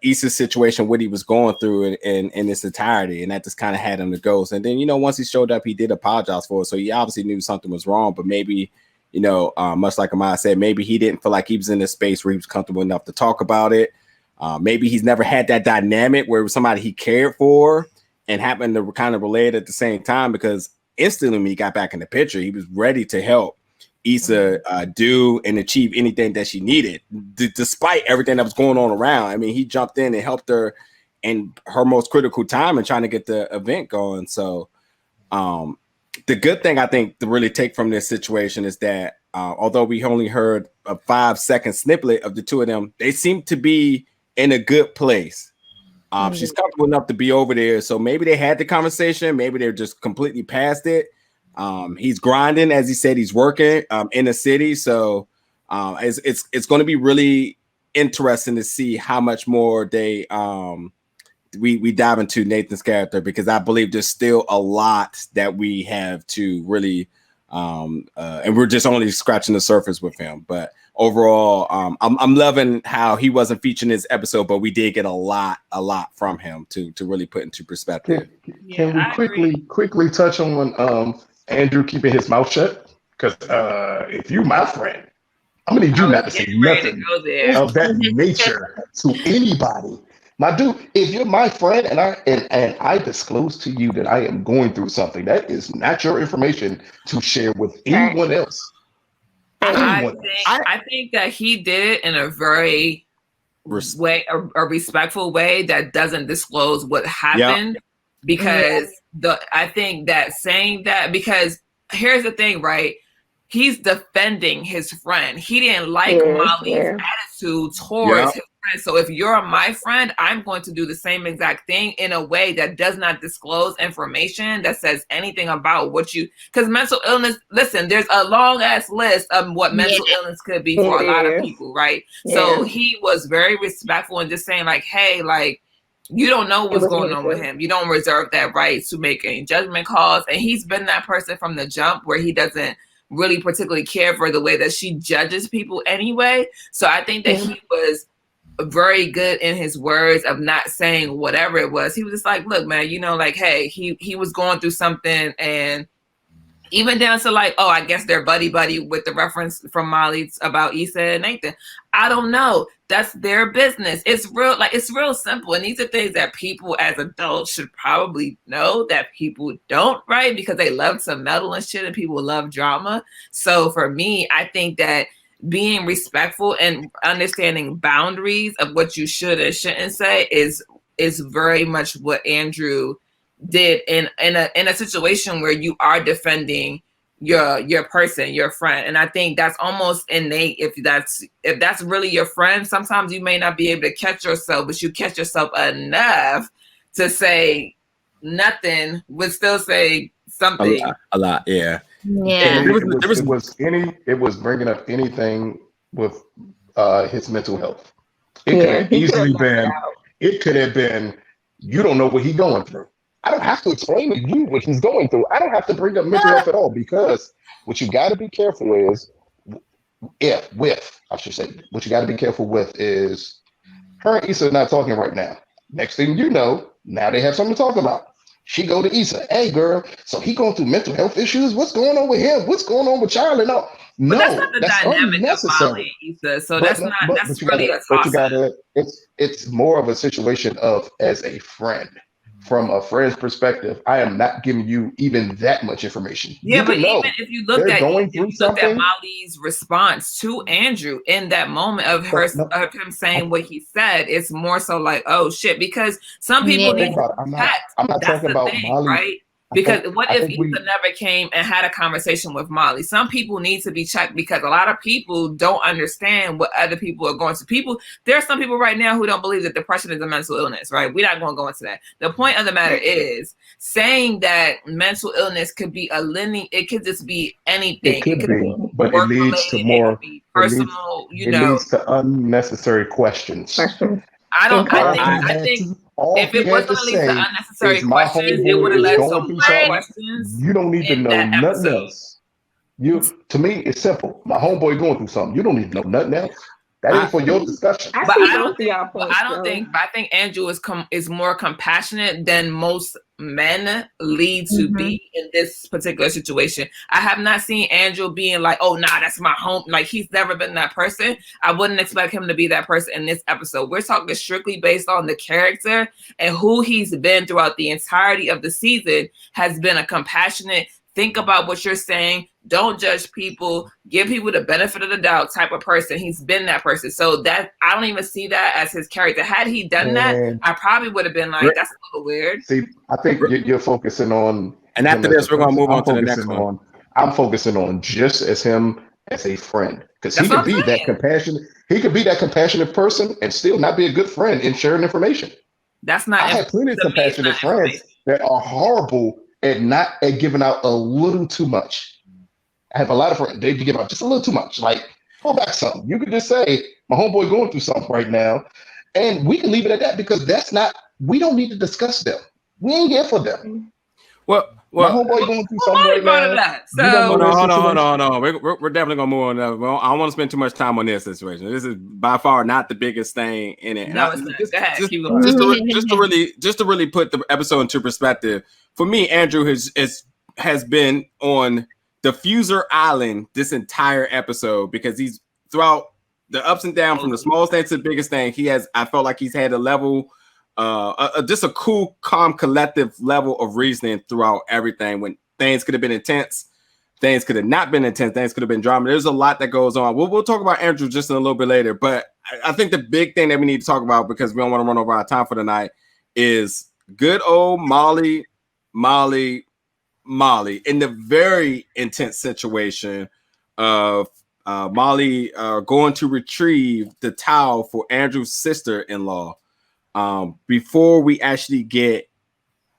Speaker 1: Issa's situation, what he was going through in its entirety, and that just kind of had him to ghost. And then, once he showed up, he did apologize for it, so he obviously knew something was wrong, but maybe, much like Amaya said, maybe he didn't feel like he was in a space where he was comfortable enough to talk about it. Maybe he's never had that dynamic where it was somebody he cared for and happened to kind of relate at the same time, because instantly when he got back in the picture, he was ready to help Issa do and achieve anything that she needed, despite everything that was going on around. I mean, he jumped in and helped her in her most critical time and trying to get the event going. So the good thing I think to really take from this situation is that although we only heard a 5-second snippet of the two of them, they seem to be in a good place. She's comfortable enough to be over there, so maybe they had the conversation. Maybe they're just completely past it. He's grinding, as he said, he's working in the city, so it's going to be really interesting to see how much more they we dive into Nathan's character, because I believe there's still a lot that we have to really and we're just only scratching the surface with him. But overall, I'm loving how he wasn't featured in this episode, but we did get a lot from him to really put into perspective.
Speaker 4: Can we quickly touch on Andrew keeping his mouth shut? Because if you my friend, I'm gonna need you not to say nothing of that nature to anybody. My dude, if you're my friend and I disclose to you that I am going through something, that is not your information to share with anyone else.
Speaker 3: I think that he did it in a very a respectful way that doesn't disclose what happened. Because I think that saying that, because here's the thing, right? He's defending his friend. He didn't like Molly's attitude towards his friend. So if you're my friend, I'm going to do the same exact thing in a way that does not disclose information that says anything about what you, because mental illness, listen, there's a long ass list of what mental illness could be for a lot of people, right? So he was very respectful and just saying like, hey, like, you don't know what's going on with him. You don't reserve that right to make any judgment calls. And he's been that person from the jump where he doesn't really particularly care for the way that she judges people anyway. So I think that he was very good in his words of not saying whatever it was. He was just like, look, man, you know, like, hey, he was going through something, and even down to like, oh, I guess they're buddy with the reference from Molly about Issa and Nathan. I don't know. That's their business. It's real simple. And these are things that people as adults should probably know that people don't, right? Because they love to meddle and shit, and people love drama. So for me, I think that being respectful and understanding boundaries of what you should and shouldn't say is very much what Andrew did in a situation where you are defending your person, your friend. And I think that's almost innate. If that's really your friend, sometimes you may not be able to catch yourself, but you catch yourself enough to say nothing, would still say something.
Speaker 1: A lot, yeah.
Speaker 4: It was bringing up anything with his mental health. It could have easily been. It could have been. You don't know what he's going through. I don't have to explain to you what he's going through. I don't have to bring up mental health at all, because what you got to be careful is, what you got to be careful with is her and Issa not talking right now. Next thing you know, now they have something to talk about. She go to Issa, hey girl, so he going through mental health issues. What's going on with him? What's going on with Charlie? No,
Speaker 3: that's not the dynamic of Molly and Issa. So that's really a toss-up.
Speaker 4: It's more of a situation of, as a friend. From a friend's perspective, I am not giving you even that much information.
Speaker 3: Yeah, but even if you looked at Molly's response to Andrew in that moment of him saying what he said, it's more so like, oh shit, because some people need to protect.
Speaker 4: I'm not talking about Molly,
Speaker 3: right? Because what if Issa never came and had a conversation with Molly? Some people need to be checked, because a lot of people don't understand what other people are going through. There are some people right now who don't believe that depression is a mental illness, right? We're not going to go into that. The point of the matter is saying that mental illness could be it could just be anything.
Speaker 4: It could be, but it leads to more
Speaker 3: personal,
Speaker 4: it leads to unnecessary questions.
Speaker 3: I think if it was going to lead to unnecessary questions, it would have led to more questions.
Speaker 4: You don't need to know nothing else. To me, it's simple. My homeboy going through something. You don't need to know nothing else. That ain't for your discussion.
Speaker 3: I think Andrew is more compassionate than most men lead to be in this particular situation. I have not seen Andrew being like, oh, nah, that's my home. Like, he's never been that person. I wouldn't expect him to be that person in this episode. We're talking strictly based on the character, and who he's been throughout the entirety of the season has been a compassionate, think about what you're saying, don't judge people, give people the benefit of the doubt type of person. He's been that person. So that, I don't even see that as his character. Had he done that, I probably would have been like, that's a little weird.
Speaker 4: See, I think you're focusing on,
Speaker 1: and after this, we're going to move on to the next one.
Speaker 4: I'm focusing on just as him as a friend, because he
Speaker 3: That's what
Speaker 4: could
Speaker 3: I'm
Speaker 4: be that
Speaker 3: saying.
Speaker 4: compassionate. He could be that compassionate person and still not be a good friend in sharing information.
Speaker 3: That's not
Speaker 4: I have plenty of
Speaker 3: to me. It's
Speaker 4: compassionate
Speaker 3: not
Speaker 4: friends
Speaker 3: information.
Speaker 4: that are horrible at giving out a little too much. I have a lot of friends, they give out just a little too much. Like, pull back something. You could just say, my homeboy going through something right now. And we can leave it at that, because we don't need to discuss them. We ain't here for them.
Speaker 1: Well,
Speaker 4: My homeboy going through
Speaker 3: Well,
Speaker 4: something
Speaker 3: Molly
Speaker 4: right
Speaker 3: brought
Speaker 4: now.
Speaker 3: it up.
Speaker 4: You don't know
Speaker 1: hold
Speaker 3: So
Speaker 4: their
Speaker 1: on.
Speaker 4: situation.
Speaker 1: We're definitely gonna move on. Well, I don't want to spend too much time on this situation. This is by far not the biggest thing in it.
Speaker 3: no,
Speaker 1: And
Speaker 3: it's not. Go ahead. Keep going.
Speaker 1: just to really put the episode into perspective, for me, Andrew has been on diffuser island this entire episode, because he's throughout the ups and downs from the smallest thing to the biggest thing. I felt like he's had a level, just a cool, calm, collective level of reasoning throughout everything. When things could have been intense, things could have not been intense, things could have been drama. There's a lot that goes on. We'll talk about Andrew just in a little bit later, but I think the big thing that we need to talk about, because we don't want to run over our time for the night, is good old Molly in the very intense situation of Molly going to retrieve the towel for Andrew's sister-in-law. Before we actually get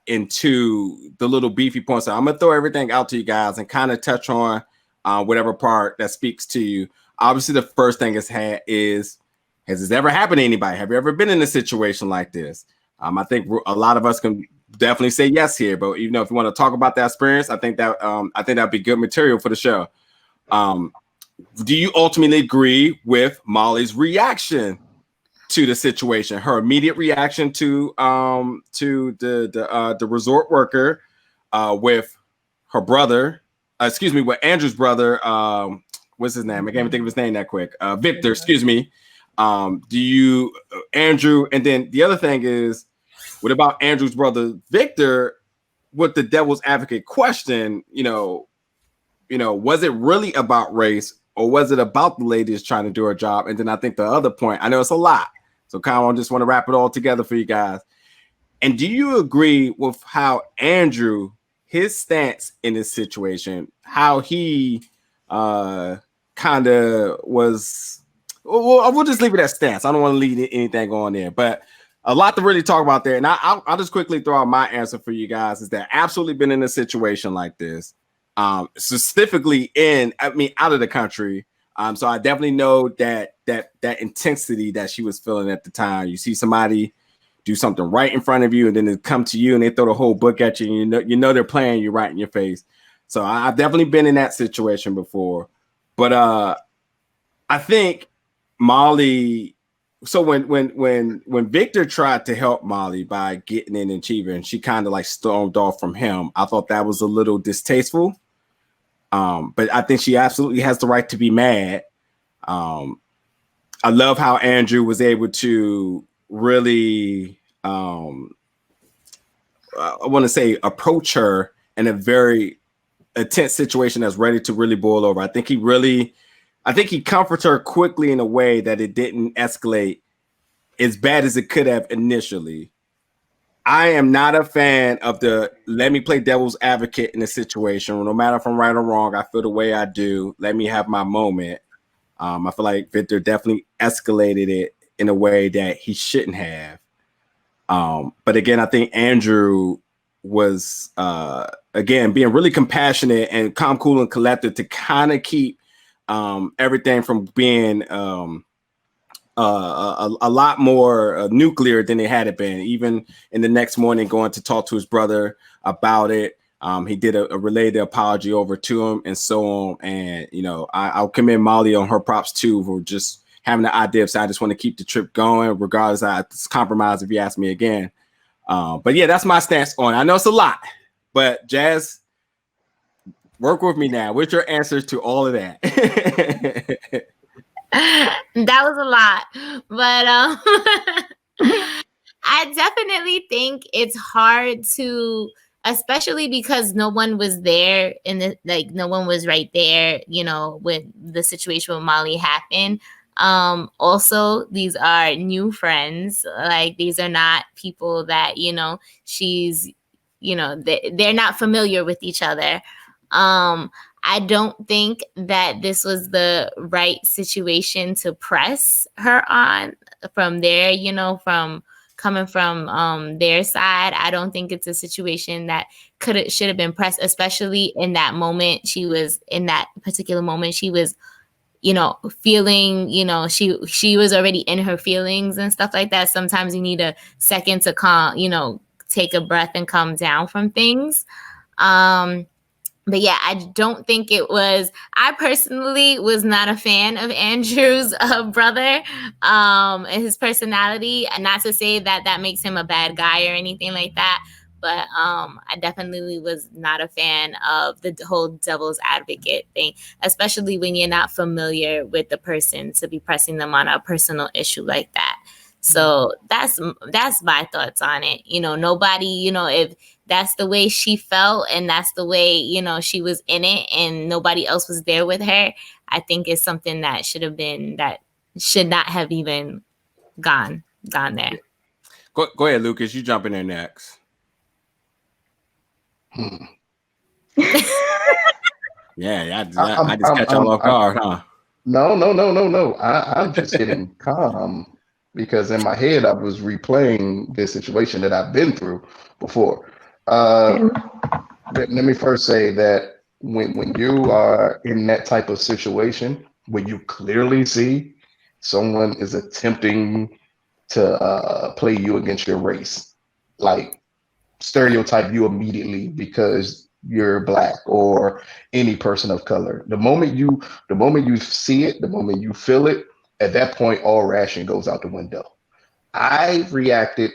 Speaker 1: into the little beefy points, so I'm gonna throw everything out to you guys and kind of touch on whatever part that speaks to you. Obviously, the first thing is has this ever happened to anybody? Have you ever been in a situation like this? I think a lot of us can definitely say yes here, but if you want to talk about that experience, I think that'd be good material for the show. Do you ultimately agree with Molly's reaction to the situation, her immediate reaction to the resort worker with her brother, with Andrew's brother, what's his name? I can't even think of his name that quick. Victor, excuse me. Do you, Andrew? And then the other thing is, what about Andrew's brother Victor with the devil's advocate question? Was it really about race, or was it about the ladies trying to do her job? And then I think the other point, I know it's a lot, so kind of just want to wrap it all together for you guys. And do you agree with how Andrew, his stance in this situation, how he kind of was? Well, we'll just leave it at stance. I don't want to lead anything on there, but a lot to really talk about there. And I'll just quickly throw out my answer for you guys, is that absolutely been in a situation like this, specifically out of the country. So I definitely know that intensity that she was feeling at the time. You see somebody do something right in front of you, and then they come to you and they throw the whole book at you, and you know they're playing you right in your face. So I've definitely been in that situation before. But I think Molly. So when Victor tried to help Molly by getting in and cheating, and she kind of like stormed off from him, I thought that was a little distasteful. But I think she absolutely has the right to be mad. I love how Andrew was able to really, I want to say, approach her in a very intense situation that's ready to really boil over. I think he comforts her quickly in a way that it didn't escalate as bad as it could have initially. I am not a fan of the let me play devil's advocate in a situation. No matter if I'm right or wrong, I feel the way I do. Let me have my moment. I feel like Victor definitely escalated it in a way that he shouldn't have. But again, I think Andrew was, again, being really compassionate and calm, cool, and collected to kind of keep everything from being a lot more nuclear than it had it been. Even in the next morning, going to talk to his brother about it, he did a relayed the apology over to him and so on. And I'll commend Molly on her props too for just having the idea of, so I just want to keep the trip going, regardless of it's compromise if you ask me again. But yeah, that's my stance on it. I know it's a lot, but Jazz, work with me now. What's your answers to all of that?
Speaker 2: That was a lot, but I definitely think it's hard to, especially because no one was there no one was right there, when the situation with Molly happened. Also, these are new friends. Like, these are not people that, she's, they're not familiar with each other. I don't think that this was the right situation to press her on from there, from coming from their side. I don't think it's a situation that should have been pressed, especially in that moment. In that particular moment, she was feeling, she was already in her feelings and stuff like that. Sometimes you need a second to calm, take a breath and calm down from things. But yeah, I don't think it was. I personally was not a fan of Andrew's brother and his personality. And not to say that that makes him a bad guy or anything like that. But I definitely was not a fan of the whole devil's advocate thing, especially when you're not familiar with the person to be pressing them on a personal issue like that. So that's my thoughts on it. Nobody, if that's the way she felt and that's the way, she was in it and nobody else was there with her, I think it's something that should not have even gone there.
Speaker 1: Go ahead, Lucas. You jump in there next. Yeah, I just catch y'all off guard, huh?
Speaker 4: No. I'm just getting calm because in my head I was replaying this situation that I've been through before. Let me first say that when you are in that type of situation where you clearly see someone is attempting to play you against your race, like stereotype you immediately because you're black or any person of color. The moment you see it, the moment you feel it, at that point all ration goes out the window. I reacted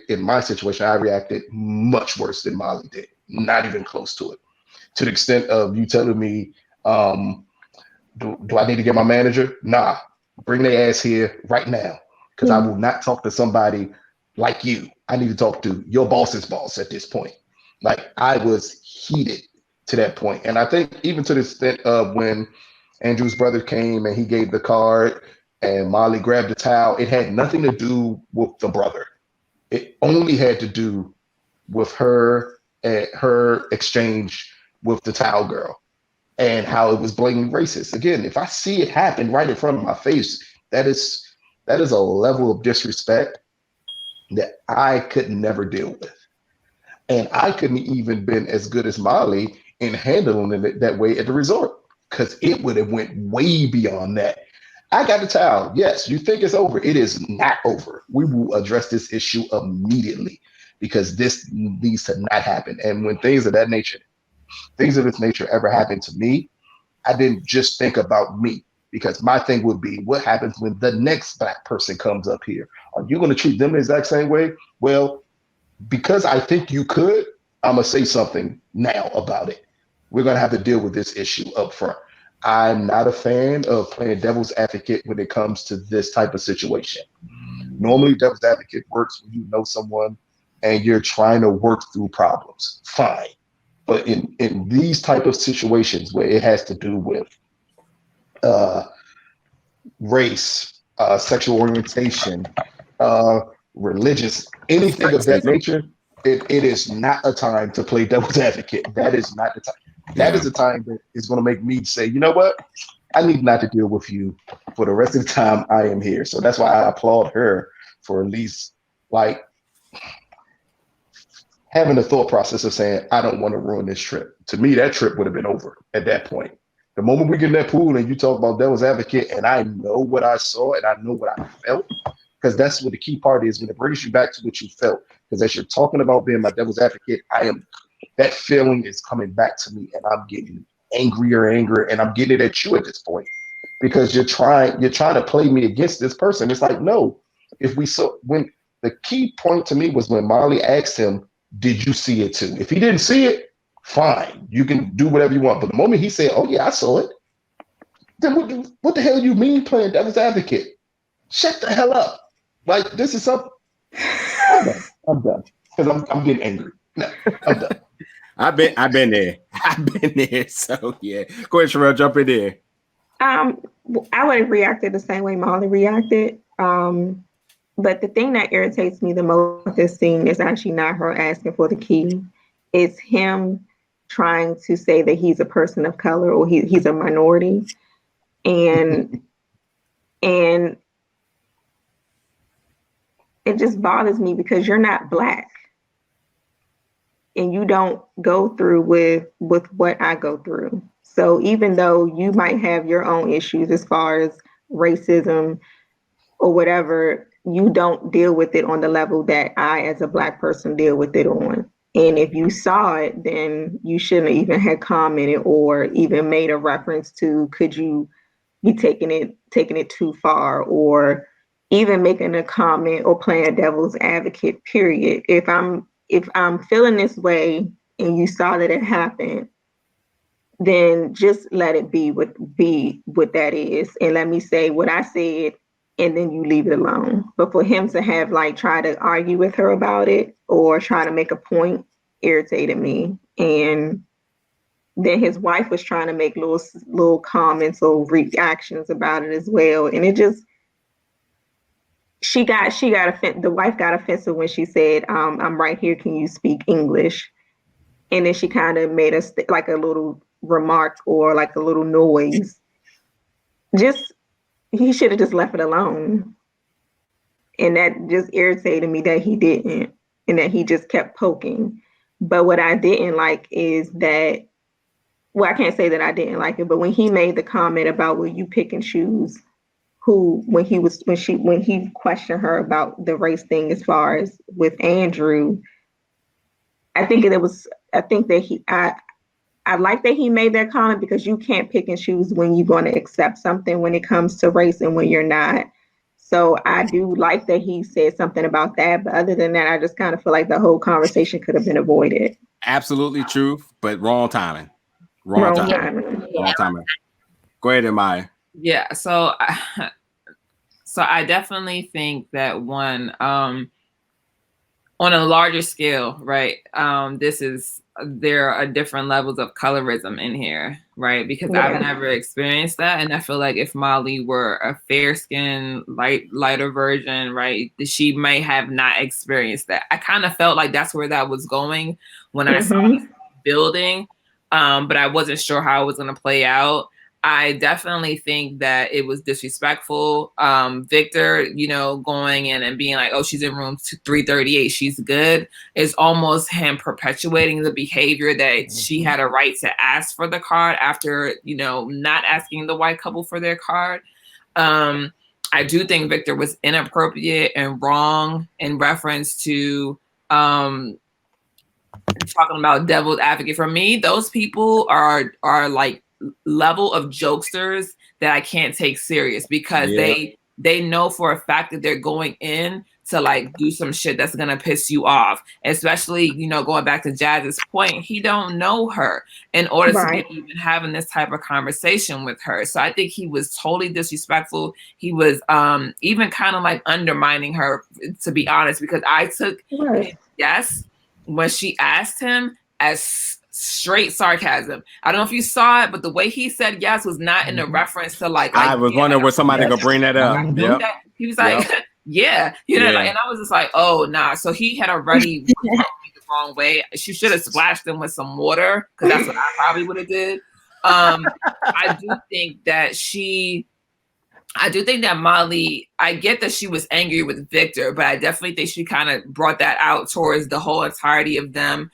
Speaker 4: much worse than Molly did, not even close to it. To the extent of you telling me, do I need to get my manager? Nah, bring their ass here right now because I will not talk to somebody like you. I need to talk to your boss's boss at this point. Like I was heated to that point. And I think even to the extent of when Andrew's brother came and he gave the card and Molly grabbed the towel, it had nothing to do with the brother. It only had to do with her and her exchange with the towel girl and how it was blatantly racist. Again, if I see it happen right in front of my face, that is a level of disrespect that I could never deal with. And I couldn't even been as good as Molly in handling it that way at the resort because it would have went way beyond that. I got the towel. Yes, you think it's over. It is not over. We will address this issue immediately because this needs to not happen. And when things of this nature ever happen to me, I didn't just think about me because my thing would be what happens when the next black person comes up here? Are you going to treat them the exact same way? Well, because I think you could, I'm going to say something now about it. We're going to have to deal with this issue up front. I'm not a fan of playing devil's advocate when it comes to this type of situation. Normally, devil's advocate works when you know someone and you're trying to work through problems. Fine. But in these type of situations where it has to do with race, sexual orientation, religious, anything of that nature, it is not a time to play devil's advocate. That is not the time. That is the time that is going to make me say, you know what? I need not to deal with you for the rest of the time I am here. So that's why I applaud her for at least like having the thought process of saying, I don't want to ruin this trip. To me, that trip would have been over at that point. The moment we get in that pool and you talk about devil's advocate and I know what I saw and I know what I felt, because that's what the key part is when it brings you back to what you felt. Because as you're talking about being my devil's advocate, that feeling is coming back to me and I'm getting angrier and I'm getting it at you at this point because you're trying to play me against this person. It's like, no, when the key point to me was when Molly asked him, did you see it too? If he didn't see it, fine, you can do whatever you want. But the moment he said, oh yeah, I saw it, then what the hell you mean playing devil's advocate? Shut the hell up. Like this is something. I'm done. Because I'm getting angry. No, I'm done.
Speaker 1: I've been there. So yeah. Go ahead, Sherelle, jump in there.
Speaker 5: I would have reacted the same way Molly reacted. But the thing that irritates me the most with this scene is actually not her asking for the key. It's him trying to say that he's a person of color or he's a minority. And and it just bothers me because you're not Black. And you don't go through with what I go through. So even though you might have your own issues as far as racism or whatever, you don't deal with it on the level that I, as a Black person, deal with it on. And if you saw it, then you shouldn't even have commented or even made a reference to, could you be taking it too far, or even making a comment or playing a devil's advocate, period. If I'm feeling this way and you saw that it happened, then just let it be what that is. And let me say what I said, and then you leave it alone. But for him to have try to argue with her about it or try to make a point irritated me. And then his wife was trying to make little comments or reactions about it as well. And it just, the wife got offensive when she said, I'm right here, can you speak English? And then she kind of made us like a little remark or like a little noise. He should have just left it alone. And that just irritated me that he didn't, and that he just kept poking. But what I didn't like is that, well, I can't say that I didn't like it, but when he made the comment about, will you pick and choose when he questioned her about the race thing as far as with Andrew, I like that he made that comment, because you can't pick and choose when you're going to accept something when it comes to race and when you're not. So I do like that he said something about that. But other than that, I just kind of feel like the whole conversation could have been avoided.
Speaker 1: Absolutely true, but wrong timing. Wrong timing. Go ahead, Maya.
Speaker 3: Yeah, so I definitely think that on a larger scale, right? There are different levels of colorism in here, right? Because I've never experienced that, and I feel like if Molly were a fair-skinned, lighter version, right, she may have not experienced that. I kind of felt like that's where that was going when I saw this building, but I wasn't sure how it was going to play out. I definitely think that it was disrespectful. Victor, going in and being like, oh, she's in room 338, she's good, is almost him perpetuating the behavior that she had a right to ask for the card after, not asking the white couple for their card. I do think Victor was inappropriate and wrong in reference to talking about devil's advocate. For me, those people are like level of jokesters that I can't take serious, because they know for a fact that they're going in to do some shit that's gonna piss you off. Especially, going back to Jazz's point, he don't know her in order to be even having this type of conversation with her. So I think he was totally disrespectful. He was even kind of undermining her, to be honest, because I took yes when she asked him as straight sarcasm. I don't know if you saw it, but the way he said yes was not in a reference to I
Speaker 1: was wondering where somebody gonna bring that up.
Speaker 3: He was like, and I was just like, oh nah. So he had already the wrong way. She should have splashed him with some water, because that's what I probably would have did. I do think that Molly, I get that she was angry with Victor, but I definitely think she kind of brought that out towards the whole entirety of them,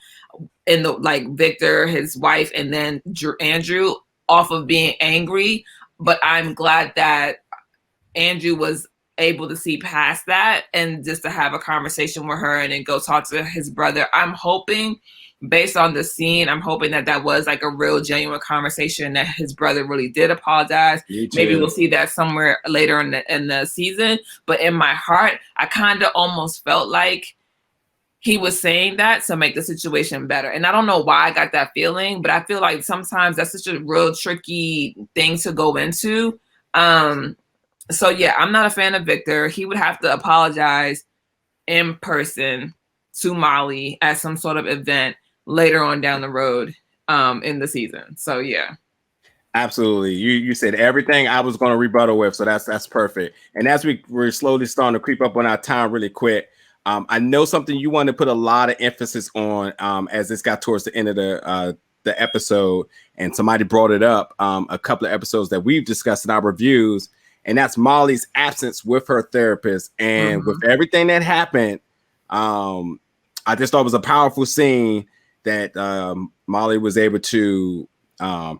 Speaker 3: in the Victor, his wife, and then Andrew, off of being angry. But I'm glad that Andrew was able to see past that and just to have a conversation with her and then go talk to his brother. I'm hoping, based on the scene, I'm hoping that was a real genuine conversation, that his brother really did apologize. Maybe we'll see that somewhere later in the season. But in my heart, I kind of almost felt like he was saying that to make the situation better. And I don't know why I got that feeling, but I feel like sometimes that's such a real tricky thing to go into. So yeah, I'm not a fan of Victor. He would have to apologize in person to Molly at some sort of event later on down the road in the season. So yeah.
Speaker 1: Absolutely. You said everything I was going to rebuttal with, so that's perfect. And as we're slowly starting to creep up on our time really quick, I know something you want to put a lot of emphasis on as this got towards the end of the episode, and somebody brought it up a couple of episodes that we've discussed in our reviews, and that's Molly's absence with her therapist. And with everything that happened, I just thought it was a powerful scene that Molly was able to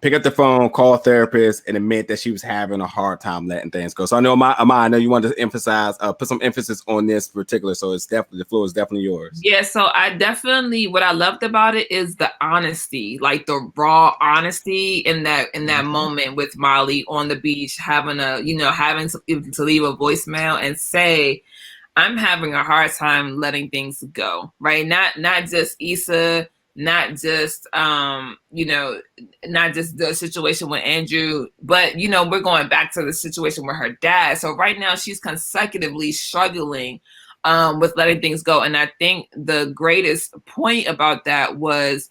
Speaker 1: pick up the phone, call a therapist, and admit that she was having a hard time letting things go. So I know, I know you wanted to emphasize, put some emphasis on this particular. So it's definitely, the floor is definitely yours.
Speaker 3: Yeah. So what I loved about it is the honesty, like the raw honesty in that moment with Molly on the beach, having to leave a voicemail and say, I'm having a hard time letting things go. Right. Not just Issa, not just not just the situation with Andrew, but we're going back to the situation with her dad. So right now she's consecutively struggling with letting things go. And I think the greatest point about that was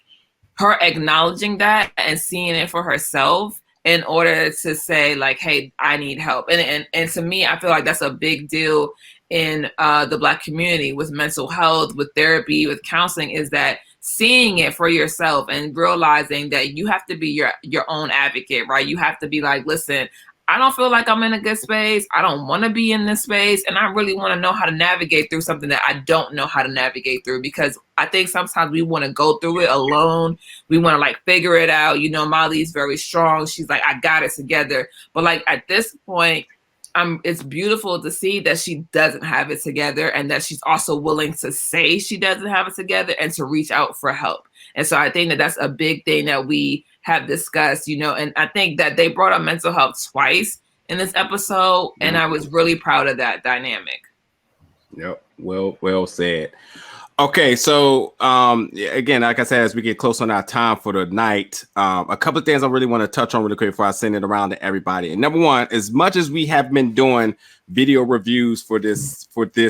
Speaker 3: her acknowledging that and seeing it for herself in order to say, like, hey, I need help. And to me, I feel like that's a big deal in the Black community with mental health, with therapy, with counseling, is that seeing it for yourself and realizing that you have to be your own advocate, right? You have to be like, listen, I don't feel like I'm in a good space. I don't want to be in this space. And I really want to know how to navigate through something that I don't know how to navigate through, because I think sometimes we want to go through it alone. We want to like figure it out. Molly's very strong. She's like, I got it together. But like at this point, it's beautiful to see that she doesn't have it together, and that she's also willing to say she doesn't have it together and to reach out for help. And so I think that that's a big thing that we have discussed, and I think that they brought up mental health twice in this episode, and I was really proud of that dynamic.
Speaker 1: Yep. Well said. Okay, so again, like I said, as we get close on our time for the night, a couple of things I really want to touch on really quick before I send it around to everybody. And number one, as much as we have been doing video reviews for this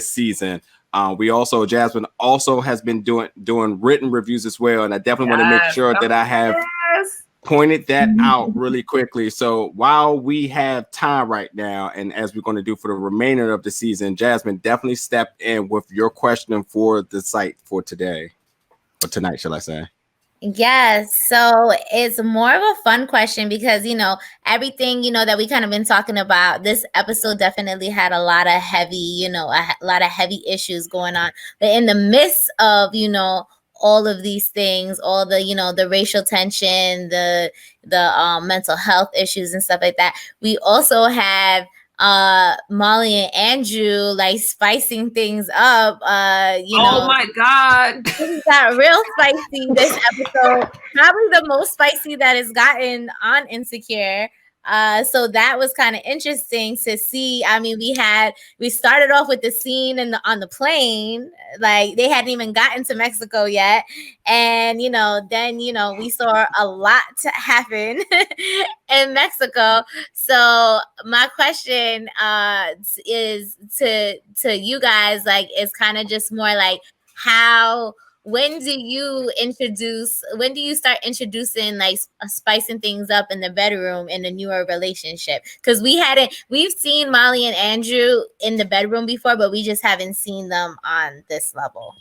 Speaker 1: season, Jasmine also has been doing written reviews as well. And I definitely want to make sure that I have pointed that out really quickly. So while we have time right now, and as we're going to do for the remainder of the season, Jasmine, definitely step in with your question for the site for today, or tonight, shall I say?
Speaker 2: Yes. So it's more of a fun question because, everything, that we kind of been talking about, this episode definitely had a lot of heavy, a lot of heavy issues going on. But in the midst of, all of these things, all the, the racial tension, the mental health issues and stuff like that, we also have Molly and Andrew like spicing things up.
Speaker 3: Oh my God.
Speaker 2: Things got real spicy this episode. Probably the most spicy that it's gotten on Insecure. So that was kind of interesting to see. I mean, we started off with the scene on the plane, like they hadn't even gotten to Mexico yet. And, then, we saw a lot to happen in Mexico. So my question is to you guys, like, it's kind of just more like when do you start introducing like spicing things up in the bedroom in a newer relationship? Because we've seen Molly and Andrew in the bedroom before, but we just haven't seen them on this level.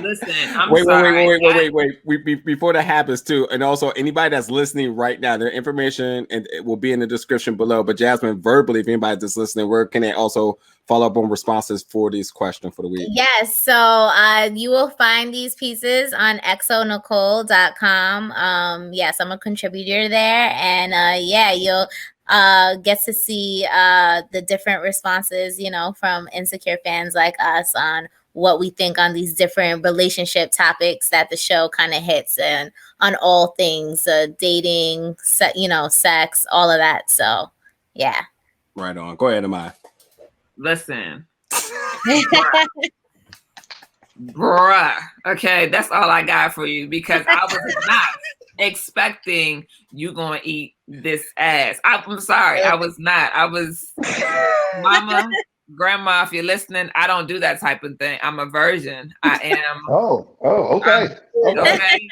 Speaker 3: Listen,
Speaker 1: wait. Before that happens too, and also anybody that's listening right now, their information and it will be in the description below. But Jasmine, verbally, if anybody that's listening, where can they also follow up on responses for these questions for the week?
Speaker 2: Yes, so you will find these pieces on exonicole.com. Yes, I'm a contributor there, and you'll get to see the different responses, from Insecure fans like us on what we think on these different relationship topics that the show kind of hits, and on all things dating, sex, all of that. So, yeah.
Speaker 1: Right on. Go ahead, Amaya.
Speaker 3: Listen. Bruh. Okay, that's all I got for you, because I was not expecting you gonna eat this ass. I'm sorry, I was not. I was Mama, Grandma, if you're listening, I don't do that type of thing. I'm a virgin. I am.
Speaker 4: Okay.
Speaker 3: Okay.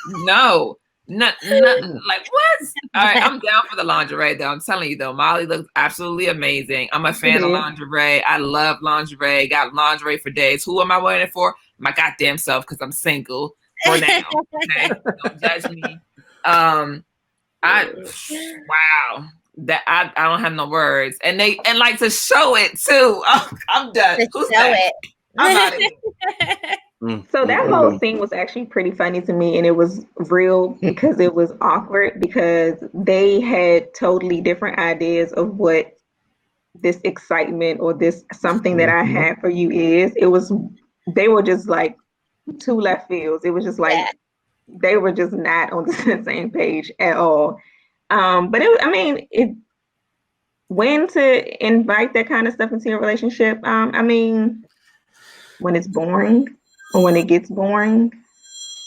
Speaker 3: No. Nothing. Like, what? All right, I'm down for the lingerie, though. I'm telling you, though, Molly looks absolutely amazing. I'm a fan of lingerie. I love lingerie. Got lingerie for days. Who am I wearing it for? My goddamn self, because I'm single. for now. Okay, don't judge me. Wow, that I don't have no words, and like to show it too. Oh, I'm done. Who's that? I'm out of here.
Speaker 5: So that whole scene was actually pretty funny to me, and it was real because it was awkward because they had totally different ideas of what this excitement or this something that I have for you is. They were just like two left fields. It was just like they were just not on the same page at all. But when to invite that kind of stuff into your relationship, when it's boring or when it gets boring,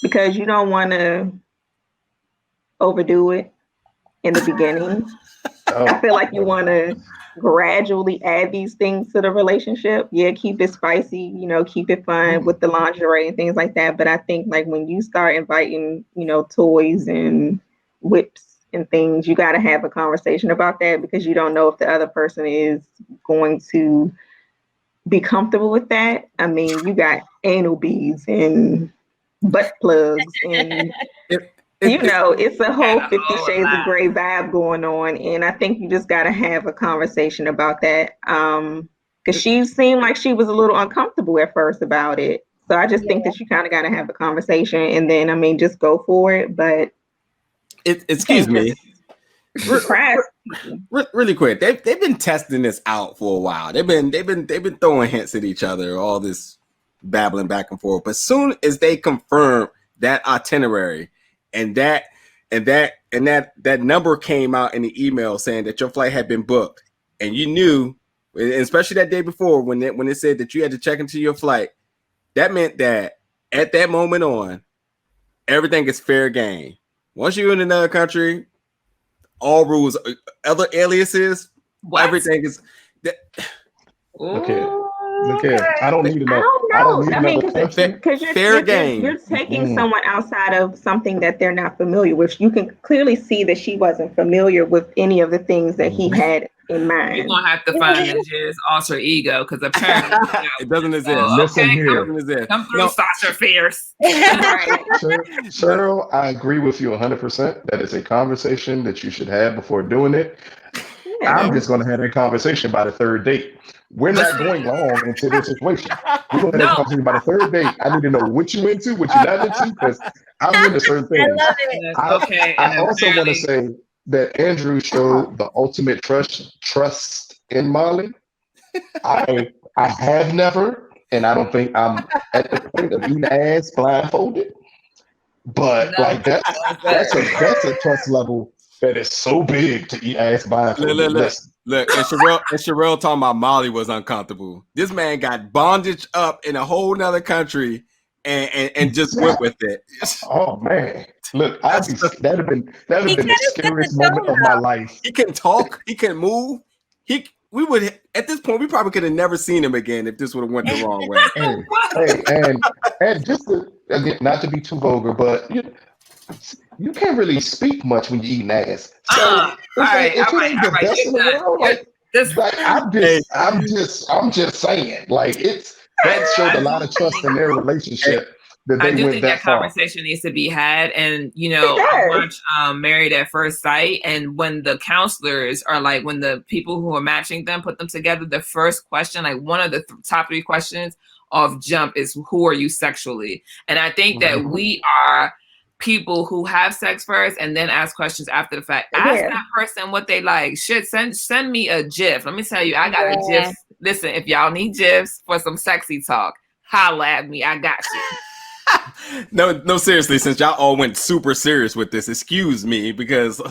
Speaker 5: because you don't want to overdo it in the beginning. I feel like you want to gradually add these things to the relationship. Yeah, keep it spicy, keep it fun with the lingerie and things like that. But I think like when you start inviting, toys and whips and things, you got to have a conversation about that because you don't know if the other person is going to be comfortable with that. I mean, you got anal beads and butt plugs and it's a whole 50 Shades of Grey vibe going on. And I think you just got to have a conversation about that. Because she seemed like she was a little uncomfortable at first about it. So I just think that you kind of got to have a conversation and then, just go for it. But
Speaker 1: excuse me. Really quick. They've been testing this out for a while. They've been throwing hints at each other, all this babbling back and forth. But soon as they confirm that itinerary and that number came out in the email saying that your flight had been booked, and you knew, especially that day before when it said that you had to check into your flight, that meant that at that moment on, everything is fair game. Once you're in another country, all rules, other aliases, everything is.
Speaker 4: Look here. I don't need to know. Because
Speaker 1: fair game.
Speaker 5: You're taking someone outside of something that they're not familiar with. You can clearly see that she wasn't familiar with any of the things that he had in mind.
Speaker 3: You're gonna have to find his alter ego because apparently
Speaker 1: it doesn't exist.
Speaker 4: Listen here.
Speaker 3: Come through, Sasha Fierce.
Speaker 4: Cheryl, I agree with you 100%. That is a conversation that you should have before doing it. Yeah. I'm just going to have a conversation by the third date. We're not going long into this situation. We're going to have a conversation by the third date. I need to know what you into, what you're not into, because I'm into certain things.
Speaker 2: I love it.
Speaker 4: I also want to say that Andrew showed the ultimate trust in Molly. I have never, and I don't think I'm at the point of eating ass blindfolded. But that's a trust level that is so big to eat ass blindfolded.
Speaker 1: Look, and Sherelle talking about Molly was uncomfortable. This man got bondage up in a whole nother country and just went with it.
Speaker 4: Oh man. Look, that'd have been the scariest moment of my life.
Speaker 1: He can talk, he can move. We would at this point we probably could have never seen him again if this would have went the wrong way.
Speaker 4: And just again, not to be too vulgar, but you can't really speak much when you're eating ass. So I'm just saying, like that showed a lot of trust in their relationship.
Speaker 3: I do think that conversation needs to be had. And, I watched Married at First Sight. And when the counselors are like, when the people who are matching them put them together, the first question, like one of the top 3 questions off jump is, who are you sexually? And I think that we are people who have sex first and then ask questions after the fact. Ask that person what they like. Shit, send me a GIF. Let me tell you, I got a GIF. Listen, if y'all need GIFs for some sexy talk, holla at me. I got you.
Speaker 1: No, seriously, since y'all all went super serious with this, excuse me, because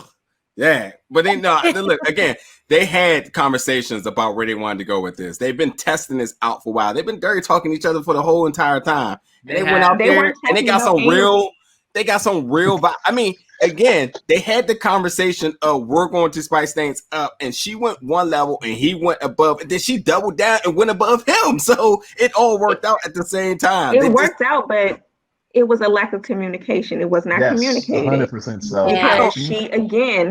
Speaker 1: but look, again, they had conversations about where they wanted to go with this. They've been testing this out for a while. They've been dirty talking to each other for the whole entire time. And they went out there and they got some real vibe. I mean, again, they had the conversation of we're going to spice things up, and she went one level and he went above, and then she doubled down and went above him. So it all worked out at the same time.
Speaker 5: It worked out, but it was a lack of communication. It was not communicated.
Speaker 4: 100% so.
Speaker 5: Because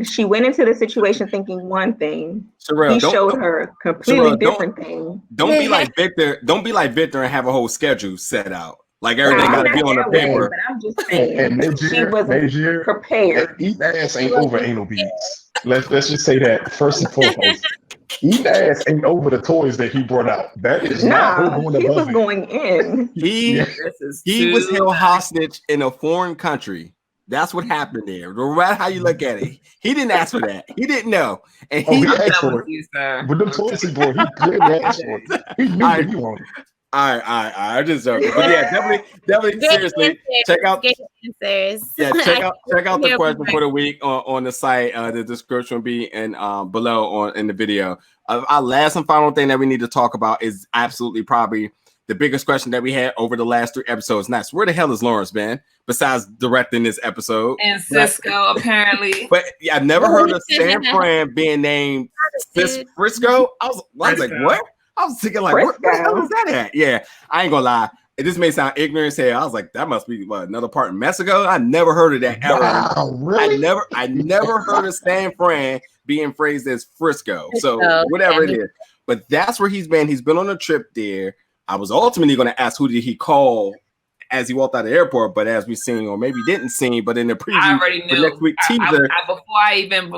Speaker 5: she went into the situation thinking one thing. He showed her a completely different thing.
Speaker 1: Don't be like Victor. Don't be like Victor and have a whole schedule set out. Like everything got to be on the paper.
Speaker 5: But I'm just saying,
Speaker 4: and
Speaker 5: she wasn't prepared.
Speaker 4: Eating ass ain't over anal beads. Let's just say that first and foremost. Eating ass ain't over the toys that he brought out. That is not her going above.
Speaker 5: He was going in.
Speaker 1: He was held hostage in a foreign country. That's what happened there. No matter how you look at it, he didn't ask for that. He didn't know, and he
Speaker 4: asked for it. With the toys he brought, he clearly asked for it. He knew what he wanted.
Speaker 1: All right. I just joking, but yeah, definitely, seriously, check out. Check out the question for the week on the site. The description will be in below in the video. Our last and final thing that we need to talk about is absolutely probably the biggest question that we had over the last 3 episodes. And that's, where the hell has Lawrence been besides directing this episode?
Speaker 3: And Cisco, apparently.
Speaker 1: But yeah, I've never heard of San Fran being named Frisco. I was like, what? I was thinking, like, where the hell is that at? Yeah, I ain't gonna lie. This may sound ignorant as hell. I was like, that must be another part in Mexico. I never heard of that ever.
Speaker 4: Wow, really?
Speaker 1: I never heard of San Fran being phrased as Frisco. So whatever it is. But that's where he's been. He's been on a trip there. I was ultimately going to ask, who did he call as he walked out of the airport? But as we seen, or maybe didn't see, but in the preview,
Speaker 3: I already knew.
Speaker 1: Next week teaser.
Speaker 3: Before I even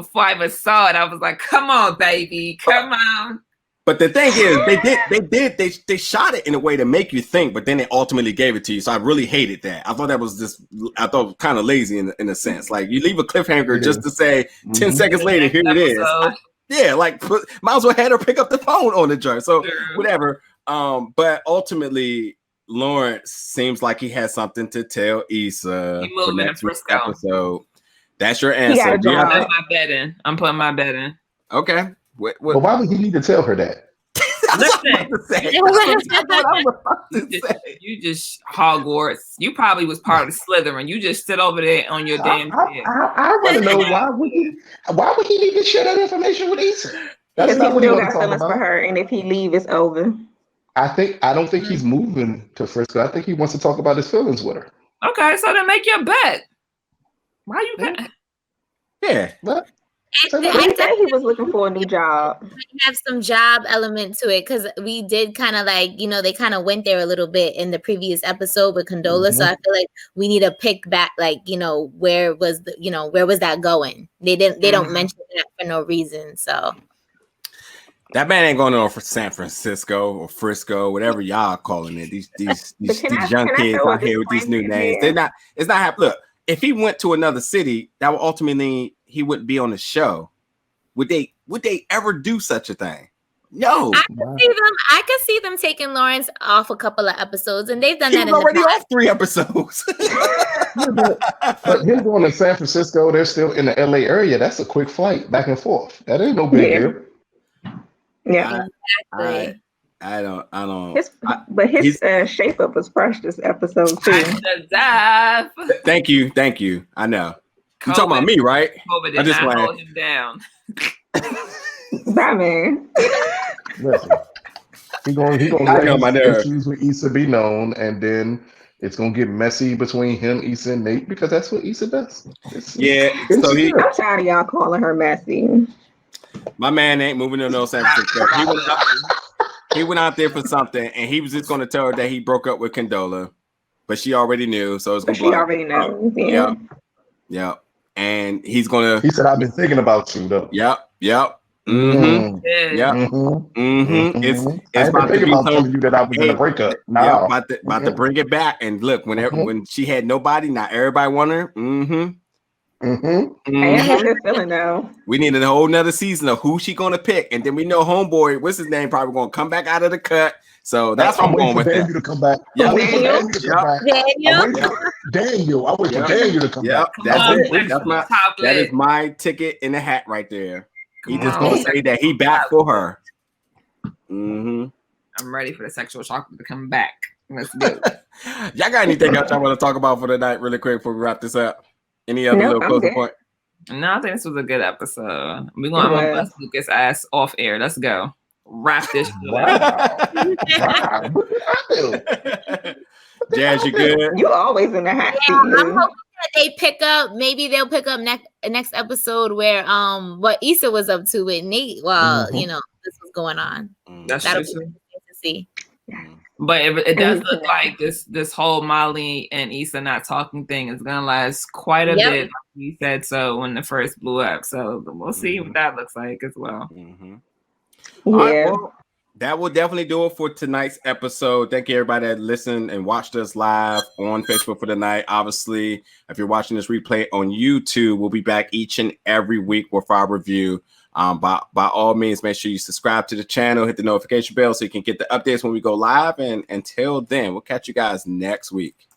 Speaker 3: saw it, I was like, come on, baby, come on.
Speaker 1: But the thing is, they shot it in a way to make you think, but then they ultimately gave it to you. So I really hated that. I thought that was kind of lazy in a sense. Like, you leave a cliffhanger just to say 10 seconds later, here it is. Might as well have her pick up the phone on the joint. So whatever. But ultimately, Lawrence seems like he has something to tell Issa for next week's episode. That's your answer.
Speaker 3: I'm putting my bet in.
Speaker 1: Okay.
Speaker 4: But why would he need to tell her that?
Speaker 3: You just Hogwarts. You probably was part of Slytherin. You just stood over there on your damn head.
Speaker 4: I want to know why would he need to share that information with Issa?
Speaker 5: That's not what he got feelings for her, and if he leave, it's over.
Speaker 4: I don't think he's moving to Frisco. I think he wants to talk about his feelings with her.
Speaker 3: Okay, so then make your bet. Why you bet?
Speaker 1: Yeah.
Speaker 4: What?
Speaker 5: He said he was looking for a new job.
Speaker 2: Have some job element to it, because we did kind of like, they kind of went there a little bit in the previous episode with Condola. Mm-hmm. So I feel like we need to pick back, like, where was that going? They don't mention that for no reason. So
Speaker 1: that man ain't going on for San Francisco or Frisco, whatever y'all calling it. These young kids out here with these new names. It's not happening. Look, if he went to another city, that would ultimately he wouldn't be on the show. Would they ever do such a thing? No.
Speaker 2: I could see them taking Lawrence off a couple of episodes, and they've done that.
Speaker 1: He's already off 3 episodes.
Speaker 4: But him going to San Francisco, they're still in the LA area. That's a quick flight back and forth. That ain't no big deal.
Speaker 5: Yeah,
Speaker 2: exactly.
Speaker 1: I don't.
Speaker 5: His shape up was fresh this episode too.
Speaker 1: Thank you. I know. You talking about me, right?
Speaker 3: COVID did not hold him down.
Speaker 5: That man.
Speaker 4: Listen, he gonna let issues with Issa be known, and then it's gonna get messy between him, Issa, and Nate, because that's what Issa does.
Speaker 5: I'm tired of y'all calling her messy.
Speaker 1: My man ain't moving to no San Francisco. He went out there for something, and he was just gonna tell her that he broke up with Condola, but she already knew, so it's gonna.
Speaker 5: She already knows.
Speaker 1: Yeah. And he's gonna.
Speaker 4: He said, "I've been thinking about you, though."
Speaker 1: Yep. Mm-hmm. Yeah. Mm-hmm. It's about to be telling
Speaker 4: you that I was in a breakup. Now,
Speaker 1: about to bring it back. And look, when she had nobody, now everybody want her.
Speaker 5: I have a good feeling though.
Speaker 1: We need a whole nother season of who she gonna pick, and then we know homeboy, what's his name, probably gonna come back out of the cut. So that's what I'm going with.
Speaker 4: Daniel to come back.
Speaker 1: Daniel.
Speaker 4: Daniel. I wait for Daniel to come back.
Speaker 1: That is my ticket in the hat right there. He just gonna say that he back for her.
Speaker 3: I'm ready for the sexual chocolate to come back. Let's go.
Speaker 1: Y'all got anything else I want to talk about for the night, really quick, before we wrap this up? Any other little closing point?
Speaker 3: No, I think this was a good episode. I'm gonna bust Lucas ass off air. Let's go. Wrap this shit
Speaker 1: up. Jazz, you good?
Speaker 5: You always in the hot seat.
Speaker 2: I'm hoping that they'll pick up next episode where what Issa was up to with Nate while this was going on.
Speaker 3: That'll be interesting
Speaker 2: to see.
Speaker 3: But it does look like this whole Molly and Issa not talking thing is gonna last quite a bit. Like you said so when the first blew up. So we'll see what that looks like as well.
Speaker 1: Mm-hmm.
Speaker 5: Yeah.
Speaker 1: All right, well, that will definitely do it for tonight's episode. Thank you everybody that listened and watched us live on Facebook for the night. Obviously, if you're watching this replay on YouTube, we'll be back each and every week with our review. By all means, make sure you subscribe to the channel, hit the notification bell so you can get the updates when we go live. And until then, we'll catch you guys next week.